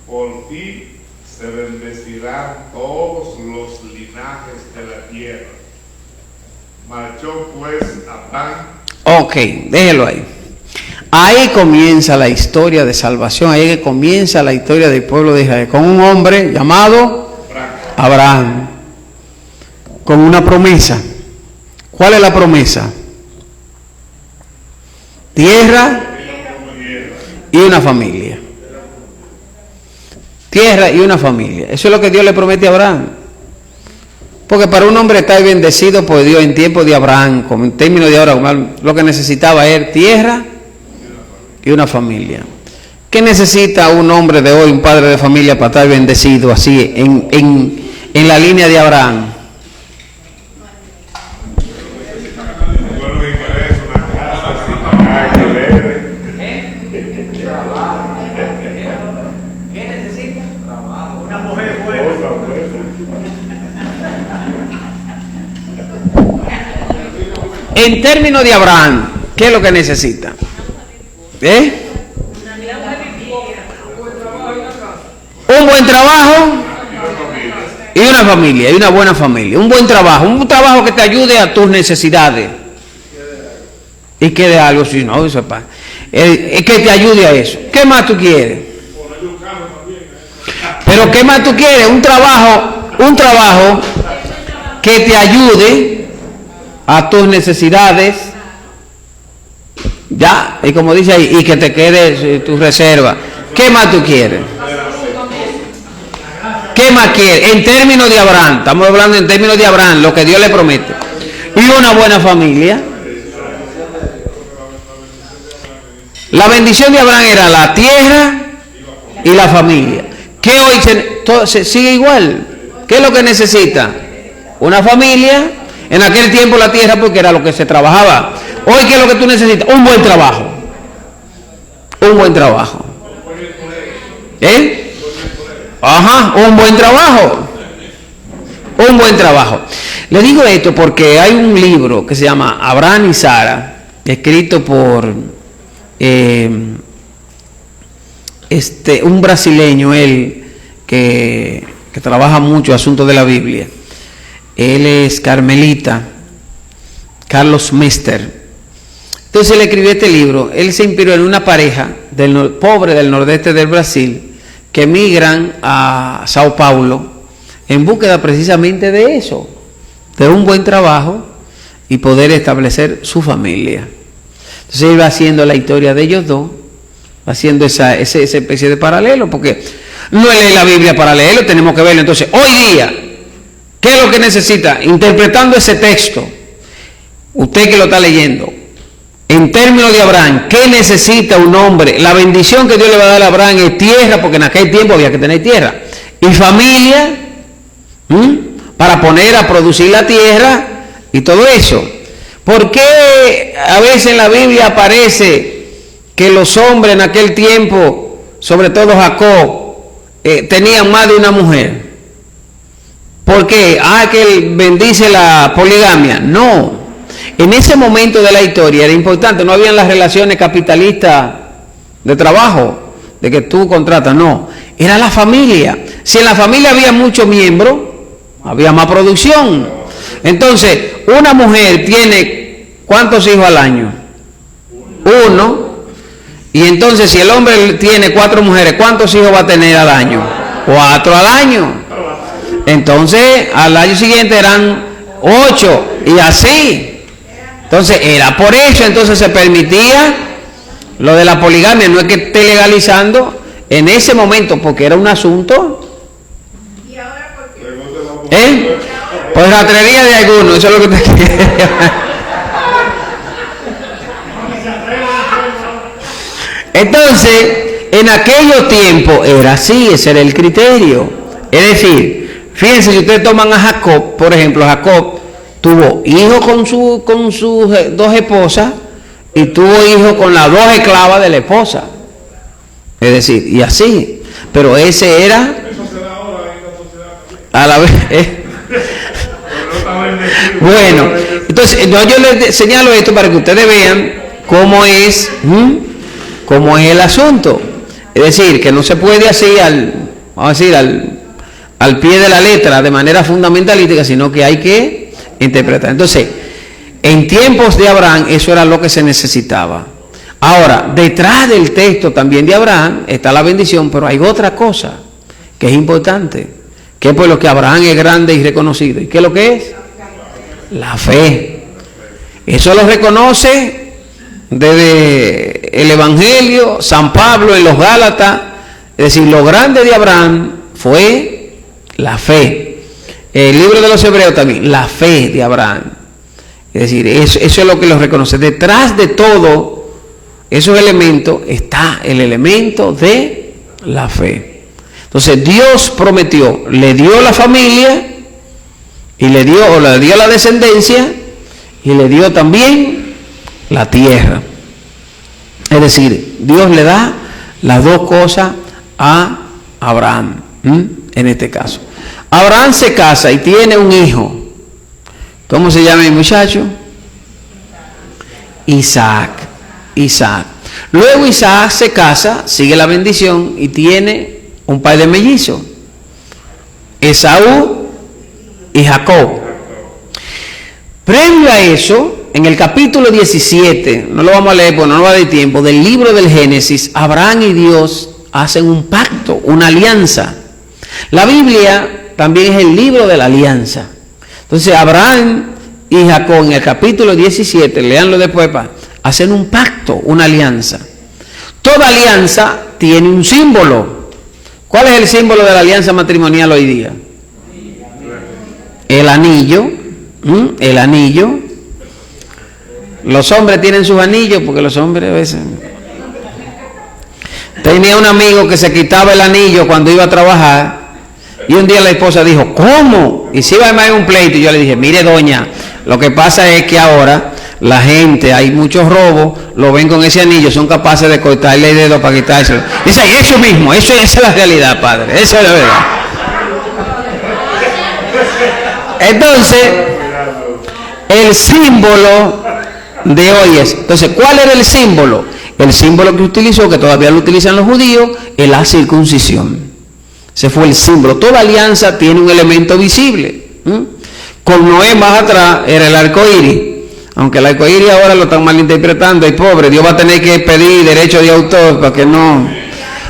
[SPEAKER 3] Por ti se bendecirán todos los linajes de la tierra. Marchó pues Abraham.
[SPEAKER 2] Ok, déjelo ahí. Ahí comienza la historia de salvación, ahí comienza la historia del pueblo de Israel, con un hombre llamado Abraham, con una promesa. ¿Cuál es la promesa? Tierra y una familia. Tierra y una familia. Eso es lo que Dios le promete a Abraham. Porque para un hombre estar bendecido por Dios en tiempo de Abraham, como en términos de ahora, lo que necesitaba era tierra y una familia. ¿Qué necesita un hombre de hoy, un padre de familia, para estar bendecido así en la línea de Abraham?
[SPEAKER 4] ¿Qué necesita? Trabajo. Una mujer buena.
[SPEAKER 2] En términos de Abraham, ¿qué es lo que necesita? Un buen trabajo y una familia, y una buena familia. Un buen trabajo, un trabajo que te ayude a tus necesidades. Y que de algo, si no, eso es que te ayude a eso. ¿Qué más tú quieres? Pero ¿qué más tú quieres? Un trabajo que te ayude a tus necesidades. Ya, y como dice ahí, y que te quede tu reserva. ¿Qué más tú quieres? ¿Qué más quieres? En términos de Abraham, estamos hablando en términos de Abraham, lo que Dios le promete. Y una buena familia. La bendición de Abraham era la tierra y la familia. ¿Qué hoy se sigue igual? ¿Qué es lo que necesita? Una familia. En aquel tiempo la tierra, porque era lo que se trabajaba. Hoy, ¿qué es lo que tú necesitas? Un buen trabajo. Un buen trabajo. ¿Eh? Ajá, un buen trabajo. Un buen trabajo. Le digo esto porque hay un libro que se llama Abraham y Sara, escrito por un brasileño, él, que trabaja mucho asuntos de la Biblia. Él es carmelita, Carlos Mester. Entonces él escribió este libro. Él se inspiró en una pareja pobre del nordeste del Brasil que emigran a Sao Paulo en búsqueda precisamente de eso, de un buen trabajo y poder establecer su familia. Entonces él va haciendo la historia de ellos dos, haciendo esa especie de paralelo, porque no lee la Biblia para leerlo, tenemos que verlo. Entonces, hoy día, ¿qué es lo que necesita? Interpretando ese texto, usted que lo está leyendo, en términos de Abraham, ¿qué necesita un hombre? La bendición que Dios le va a dar a Abraham es tierra, porque en aquel tiempo había que tener tierra, y familia, para poner a producir la tierra y todo eso. ¿Por qué a veces en la Biblia aparece que los hombres en aquel tiempo, sobre todo Jacob, tenían más de una mujer? ¿Por qué? Que él bendice la poligamia. No. En ese momento de la historia era importante, no habían las relaciones capitalistas de trabajo, de que tú contratas, no. Era la familia. Si en la familia había muchos miembros, había más producción. Entonces, una mujer tiene ¿cuántos hijos al año? Uno. Y entonces, si el hombre tiene 4 mujeres, ¿cuántos hijos va a tener al año? 4 al año. Entonces, al año siguiente eran 8 y así. Entonces, era por eso, entonces se permitía lo de la poligamia. No es que esté legalizando en ese momento, porque era un asunto. ¿Y ahora por qué? Por ratrería de algunos, eso es lo que te quiere. Entonces, en aquellos tiempos era así, ese era el criterio. Es decir, fíjense, si ustedes toman a Jacob, por ejemplo, Jacob tuvo hijos con sus 2 esposas y tuvo hijos con las 2 esclavas de la esposa. Es decir, y así. Pero ese era a la vez. Bueno, entonces yo les señalo esto para que ustedes vean cómo es el asunto. Es decir, que no se puede así vamos a decir, al pie de la letra, de manera fundamentalística, sino que hay que interpretar. Entonces, en tiempos de Abraham, eso era lo que se necesitaba. Ahora, detrás del texto también de Abraham está la bendición, pero hay otra cosa que es importante, que es por lo que Abraham es grande y reconocido. ¿Y qué es lo que es? La fe. Eso lo reconoce desde el Evangelio, San Pablo en los Gálatas. Es decir, lo grande de Abraham fue la fe. El libro de los Hebreos también, la fe de Abraham. Es decir, eso es lo que lo reconoce. Detrás de todo esos elementos está el elemento de la fe. Entonces Dios prometió, le dio la familia y le dio la descendencia y le dio también la tierra. Es decir, Dios le da las dos cosas a Abraham, en este caso. Abraham se casa y tiene un hijo. ¿Cómo se llama el muchacho? Isaac. Luego Isaac se casa, sigue la bendición y tiene un par de mellizos, Esaú y Jacob. Previo a eso, en el capítulo 17, no lo vamos a leer porque no nos va a dar tiempo, del libro del Génesis, Abraham y Dios hacen un pacto, una alianza. La Biblia también es el libro de la alianza. Entonces Abraham y Jacob en el capítulo 17, leanlo después, hacen un pacto, una alianza. Toda alianza tiene un símbolo. ¿Cuál es el símbolo de la alianza matrimonial hoy día? El anillo. El anillo. Los hombres tienen sus anillos porque los hombres a veces Tenía un amigo que se quitaba el anillo cuando iba a trabajar y un día la esposa dijo, ¿cómo? Y si iba a armar un pleito y yo le dije, mire doña, lo que pasa es que ahora la gente, hay muchos robos, lo ven con ese anillo, son capaces de cortarle el dedo para quitárselo. Dice, eso mismo, esa es la realidad, padre, esa es la verdad. Entonces, el símbolo de hoy es, entonces, ¿cuál era el símbolo? El símbolo que utilizó, que todavía lo utilizan los judíos, es la circuncisión. Ese fue el símbolo. Toda alianza tiene un elemento visible. Con Noé más atrás era el arco iris. Aunque el arco iris ahora lo están malinterpretando, y pobre, Dios va a tener que pedir derecho de autor para que no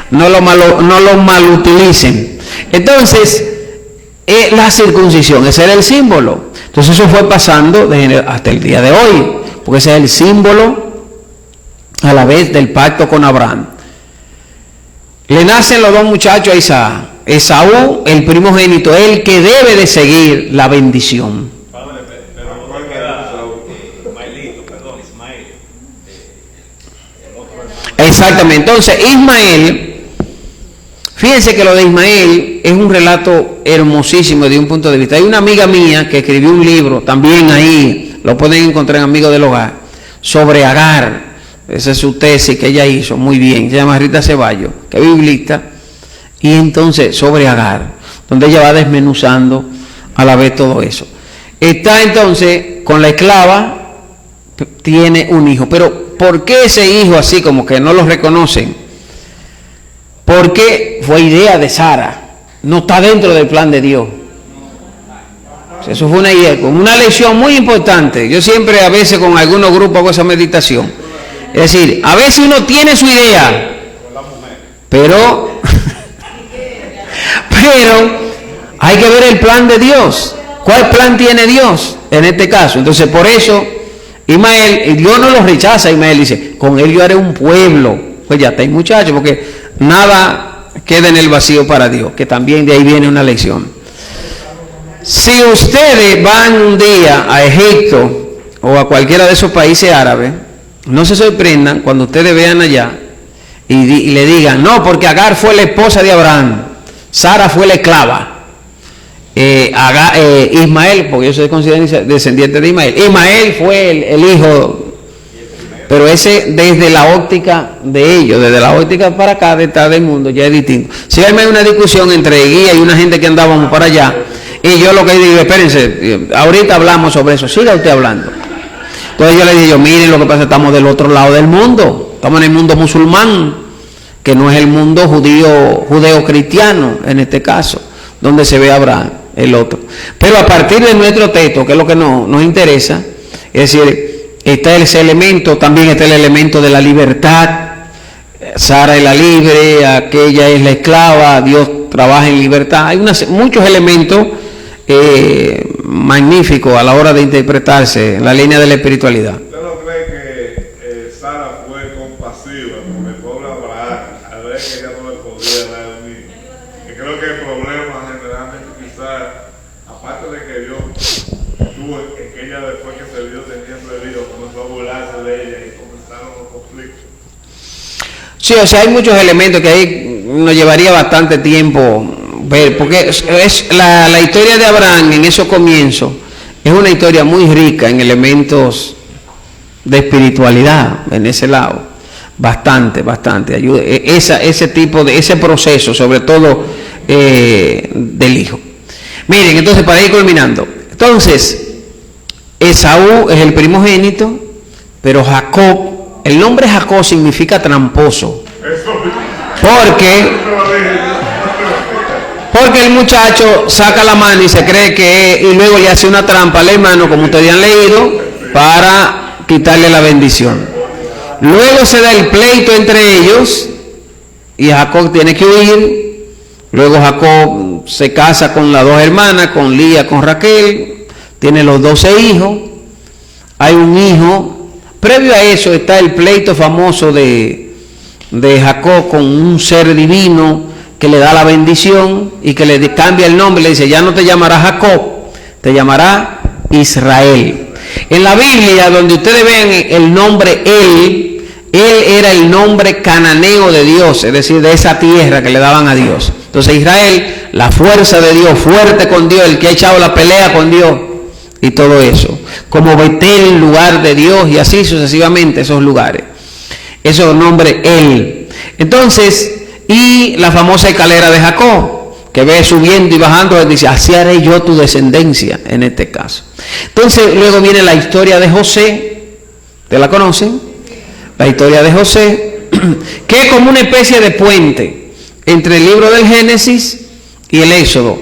[SPEAKER 2] lo malutilicen. Entonces, la circuncisión, ese era el símbolo. Entonces eso fue pasando hasta el día de hoy, porque ese es el símbolo a la vez del pacto con Abraham. Le nacen los dos muchachos a Isaac. Esaú, el primogénito, el que debe de seguir la bendición. Exactamente. Entonces, Ismael, fíjense que lo de Ismael es un relato hermosísimo desde un punto de vista. Hay una amiga mía que escribió un libro, también ahí lo pueden encontrar en Amigos del Hogar, sobre Agar. Esa es su tesis que ella hizo muy bien, se llama Rita Ceballos, que es biblista, y entonces sobre Agar, donde ella va desmenuzando a la vez todo eso. Está entonces con la esclava, tiene un hijo, pero ¿por qué ese hijo así como que no lo reconocen? Porque fue idea de Sara, no está dentro del plan de Dios. Eso fue una idea, una lección muy importante. Yo siempre a veces con algunos grupos hago esa meditación. Es decir, a veces uno tiene su idea, pero hay que ver el plan de Dios. ¿Cuál plan tiene Dios en este caso? Entonces, por eso, Ismael, Dios no lo rechaza. Ismael dice, con él yo haré un pueblo. Pues ya está, muchachos, porque nada queda en el vacío para Dios, que también de ahí viene una lección. Si ustedes van un día a Egipto o a cualquiera de esos países árabes, no se sorprendan cuando ustedes vean allá y le digan, no, porque Agar fue la esposa de Abraham, Sara fue la esclava, Ismael, porque ellos se consideran descendientes de Ismael, Ismael fue el hijo, pero ese desde la óptica de ellos, desde la óptica para acá, detrás del mundo, ya es distinto. Si hay una discusión entre guía y una gente que andábamos para allá, y yo lo que digo, espérense, ahorita hablamos sobre eso, siga usted hablando. Entonces yo le dije, miren, lo que pasa es que estamos del otro lado del mundo, estamos en el mundo musulmán, que no es el mundo judeo-cristiano en este caso, donde se ve Abraham, el otro. Pero a partir de nuestro texto, que es lo que nos interesa, es decir, está ese elemento, también está el elemento de la libertad. Sara es la libre, aquella es la esclava, Dios trabaja en libertad. Hay muchos elementos magníficos a la hora de interpretarse en la línea de la espiritualidad.
[SPEAKER 3] ¿Usted no cree que Sara fue compasiva con el pobre Abraham al ver que ella no le podía dar un niño? Y creo que el problema generalmente quizás, aparte de que Dios tuvo, es que ella después que se vio teniendo el hijo comenzó a burlarse de ella y comenzaron los conflictos.
[SPEAKER 2] Sí, o sea, hay muchos elementos que ahí nos llevaría bastante tiempo ver, porque es la historia de Abraham en esos comienzos es una historia muy rica en elementos de espiritualidad en ese lado, bastante ayuda ese tipo de ese proceso, sobre todo del hijo. Miren, entonces para ir culminando, entonces Esaú es el primogénito, pero Jacob, el nombre Jacob significa tramposo, porque el muchacho saca la mano y se cree que y luego le hace una trampa al hermano, como ustedes han leído, para quitarle la bendición. Luego se da el pleito entre ellos y Jacob tiene que huir. Luego Jacob se casa con las dos hermanas, con Lía, con Raquel, tiene los 12 hijos. Hay un hijo. Previo a eso está el pleito famoso de Jacob con un ser divino que le da la bendición y que le cambia el nombre, le dice, ya no te llamará Jacob, te llamará Israel. En la Biblia, donde ustedes ven el nombre él, él era el nombre cananeo de Dios, es decir, de esa tierra que le daban a Dios. Entonces Israel, la fuerza de Dios, fuerte con Dios, el que ha echado la pelea con Dios y todo eso. Como Betel, lugar de Dios, y así sucesivamente esos lugares. Eso es el nombre él. Entonces, y la famosa escalera de Jacob, que ve subiendo y bajando, dice, así haré yo tu descendencia, en este caso. Entonces, luego viene la historia de José, ¿te la conocen? La historia de José, que es como una especie de puente entre el libro del Génesis y el Éxodo.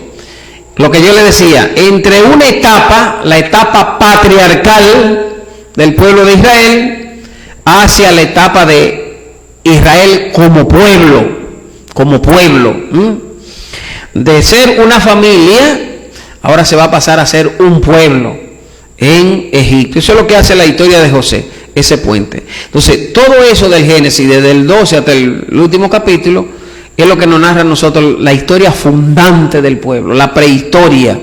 [SPEAKER 2] Lo que yo le decía, entre una etapa, la etapa patriarcal del pueblo de Israel, hacia la etapa de Israel como pueblo, de ser una familia, ahora se va a pasar a ser un pueblo en Egipto. Eso es lo que hace la historia de José, ese puente. Entonces, todo eso del Génesis, desde el 12 hasta el último capítulo, es lo que nos narra a nosotros la historia fundante del pueblo, la prehistoria,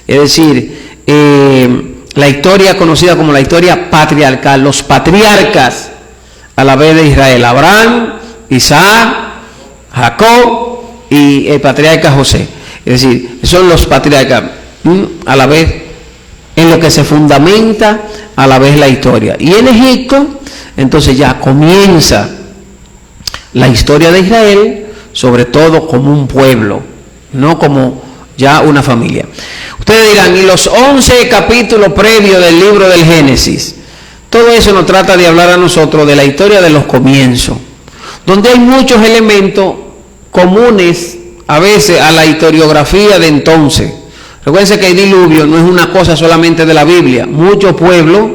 [SPEAKER 2] es decir, la historia conocida como la historia patriarcal, los patriarcas a la vez de Israel, Abraham, Isaac, Jacob y el patriarca José. Es decir, son los patriarcas a la vez en lo que se fundamenta a la vez la historia. Y en Egipto, entonces ya comienza la historia de Israel, sobre todo como un pueblo, no como ya una familia. Ustedes dirán, y los 11 capítulos previos del libro del Génesis, todo eso nos trata de hablar a nosotros de la historia de los comienzos, donde hay muchos elementos comunes a veces a la historiografía de entonces. Recuerden que el diluvio no es una cosa solamente de la Biblia. Muchos pueblos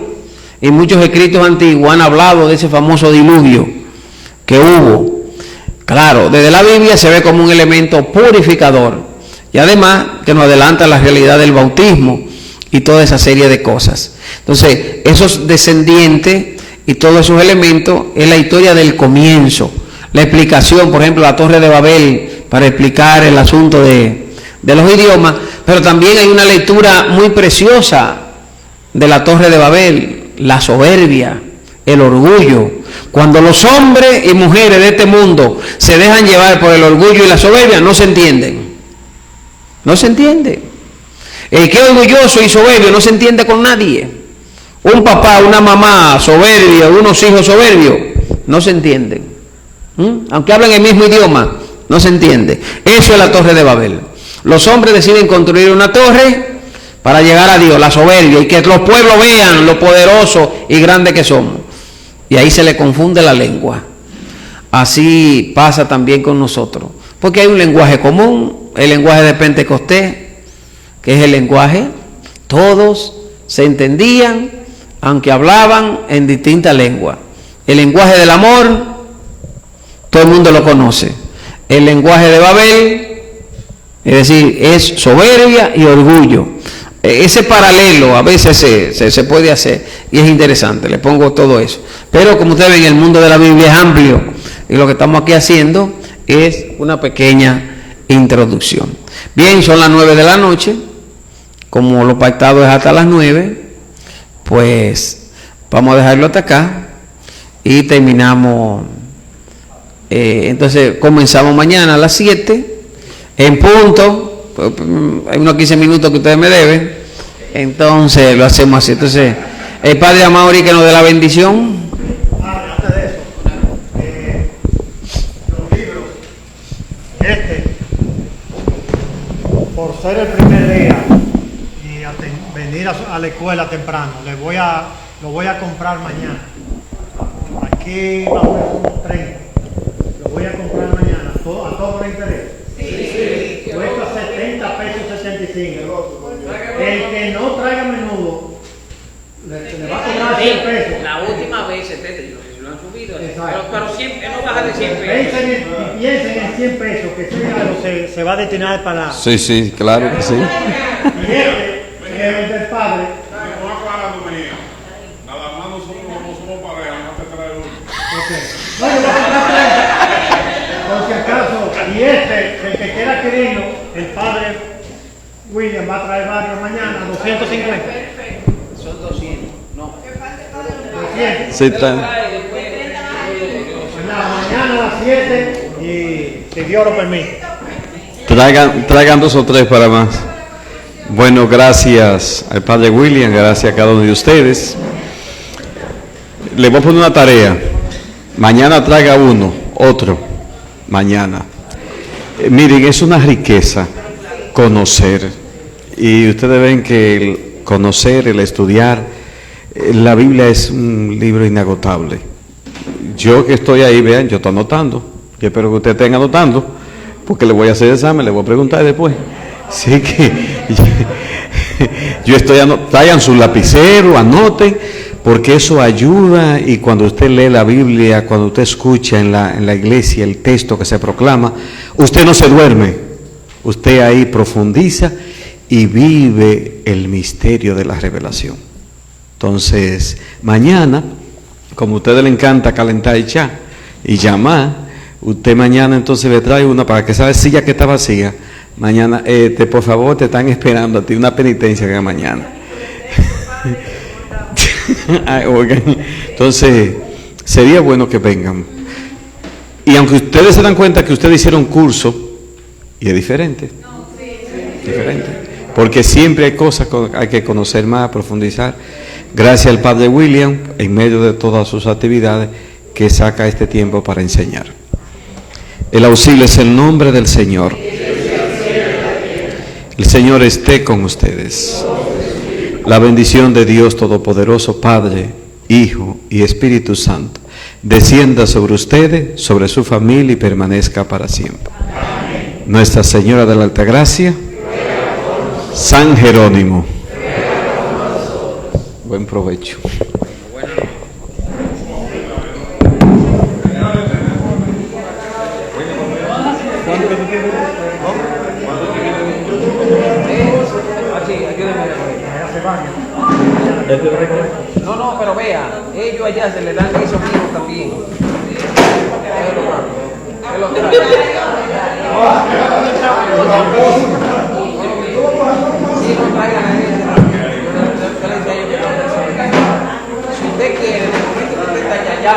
[SPEAKER 2] y muchos escritos antiguos han hablado de ese famoso diluvio que hubo. Claro, desde la Biblia se ve como un elemento purificador y además que nos adelanta la realidad del bautismo y toda esa serie de cosas. Entonces, esos descendientes y todos esos elementos es la historia del comienzo. La explicación, por ejemplo, la Torre de Babel, para explicar el asunto de los idiomas, pero también hay una lectura muy preciosa de la Torre de Babel, la soberbia, el orgullo. Cuando los hombres y mujeres de este mundo se dejan llevar por el orgullo y la soberbia, no se entienden. No se entiende. El que es orgulloso y soberbio no se entiende con nadie. Un papá, una mamá soberbia, unos hijos soberbios, no se entienden. Aunque hablen el mismo idioma, no se entiende. Eso es la Torre de Babel. Los hombres deciden construir una torre para llegar a Dios, la soberbia, y que los pueblos vean lo poderosos y grandes que somos. Y ahí se le confunde la lengua. Así pasa también con nosotros. Porque hay un lenguaje común, el lenguaje de Pentecostés, que es el lenguaje, todos se entendían, aunque hablaban en distintas lenguas. El lenguaje del amor, todo el mundo lo conoce. El lenguaje de Babel, es decir, es soberbia y orgullo. Ese paralelo a veces se puede hacer y es interesante, le pongo todo eso. Pero como ustedes ven, el mundo de la Biblia es amplio y lo que estamos aquí haciendo es una pequeña introducción. Bien, son las 9 de la noche, como lo pactado es hasta las 9, pues vamos a dejarlo hasta acá y terminamos. Entonces comenzamos mañana a las 7 en punto. Hay unos 15 minutos que ustedes me deben, entonces lo hacemos así. Entonces el Padre Amaury que nos dé la bendición.
[SPEAKER 1] Antes de eso, los libros, por ser el primer día y venir a la escuela temprano, lo voy a comprar mañana. Aquí vamos a unos 30. Lo voy a comprar mañana, a todo por interés. Sí. Cuesta 70 pesos 75. El que no traiga menudo le va a cobrar 100 pesos.
[SPEAKER 2] La última vez 70, yo sé si lo han subido, pero siempre no baja de 100 pesos.
[SPEAKER 1] Piensen en 100 pesos, que ese dinero se va a destinar para...
[SPEAKER 5] Sí, claro que sí.
[SPEAKER 1] Y el del padre...
[SPEAKER 3] Nada más nosotros no somos pareja, no te trae uno.
[SPEAKER 1] Por si acaso, y el que quiera adquirirlo, el padre William va a traer varios mañana, 250.
[SPEAKER 2] Son 200, no.
[SPEAKER 1] 200.
[SPEAKER 5] Sí, está.
[SPEAKER 1] 7 y si Dios lo permite.
[SPEAKER 5] Traigan 2 o 3 para más. Bueno, gracias al Padre William, gracias a cada uno de ustedes. Le voy a poner una tarea. Mañana traiga otro, mañana. Miren, es una riqueza conocer. Y ustedes ven que el conocer, el estudiar, la Biblia es un libro inagotable. Yo que estoy ahí, vean, yo estoy anotando. Yo espero que ustedes estén anotando, porque le voy a hacer examen, le voy a preguntar después. Así que yo estoy anotando. Traigan su lapicero, anoten, porque eso ayuda. Y cuando usted lee la Biblia, cuando usted escucha en la iglesia el texto que se proclama, usted no se duerme, usted ahí profundiza y vive el misterio de la revelación. Entonces, mañana, como a ustedes les encanta calentar el chat y llamar, usted mañana entonces le trae una para que esa silla que está vacía, mañana, por favor, te están esperando a ti una penitencia que mañana. Entonces, sería bueno que vengan. Y aunque ustedes se dan cuenta que ustedes hicieron curso, y es diferente, porque siempre hay cosas que hay que conocer más, profundizar. Gracias al Padre William, en medio de todas sus actividades, que saca este tiempo para enseñar. El auxilio es el nombre del Señor. El Señor esté con ustedes. La bendición de Dios Todopoderoso, Padre, Hijo y Espíritu Santo, descienda sobre ustedes, sobre su familia y permanezca para siempre. Amén. Nuestra Señora de la Altagracia, San Jerónimo. Buen provecho.
[SPEAKER 2] No, pero vea, ellos allá se le dan esos mismos también. Si usted quiere, en el momento que usted está allá,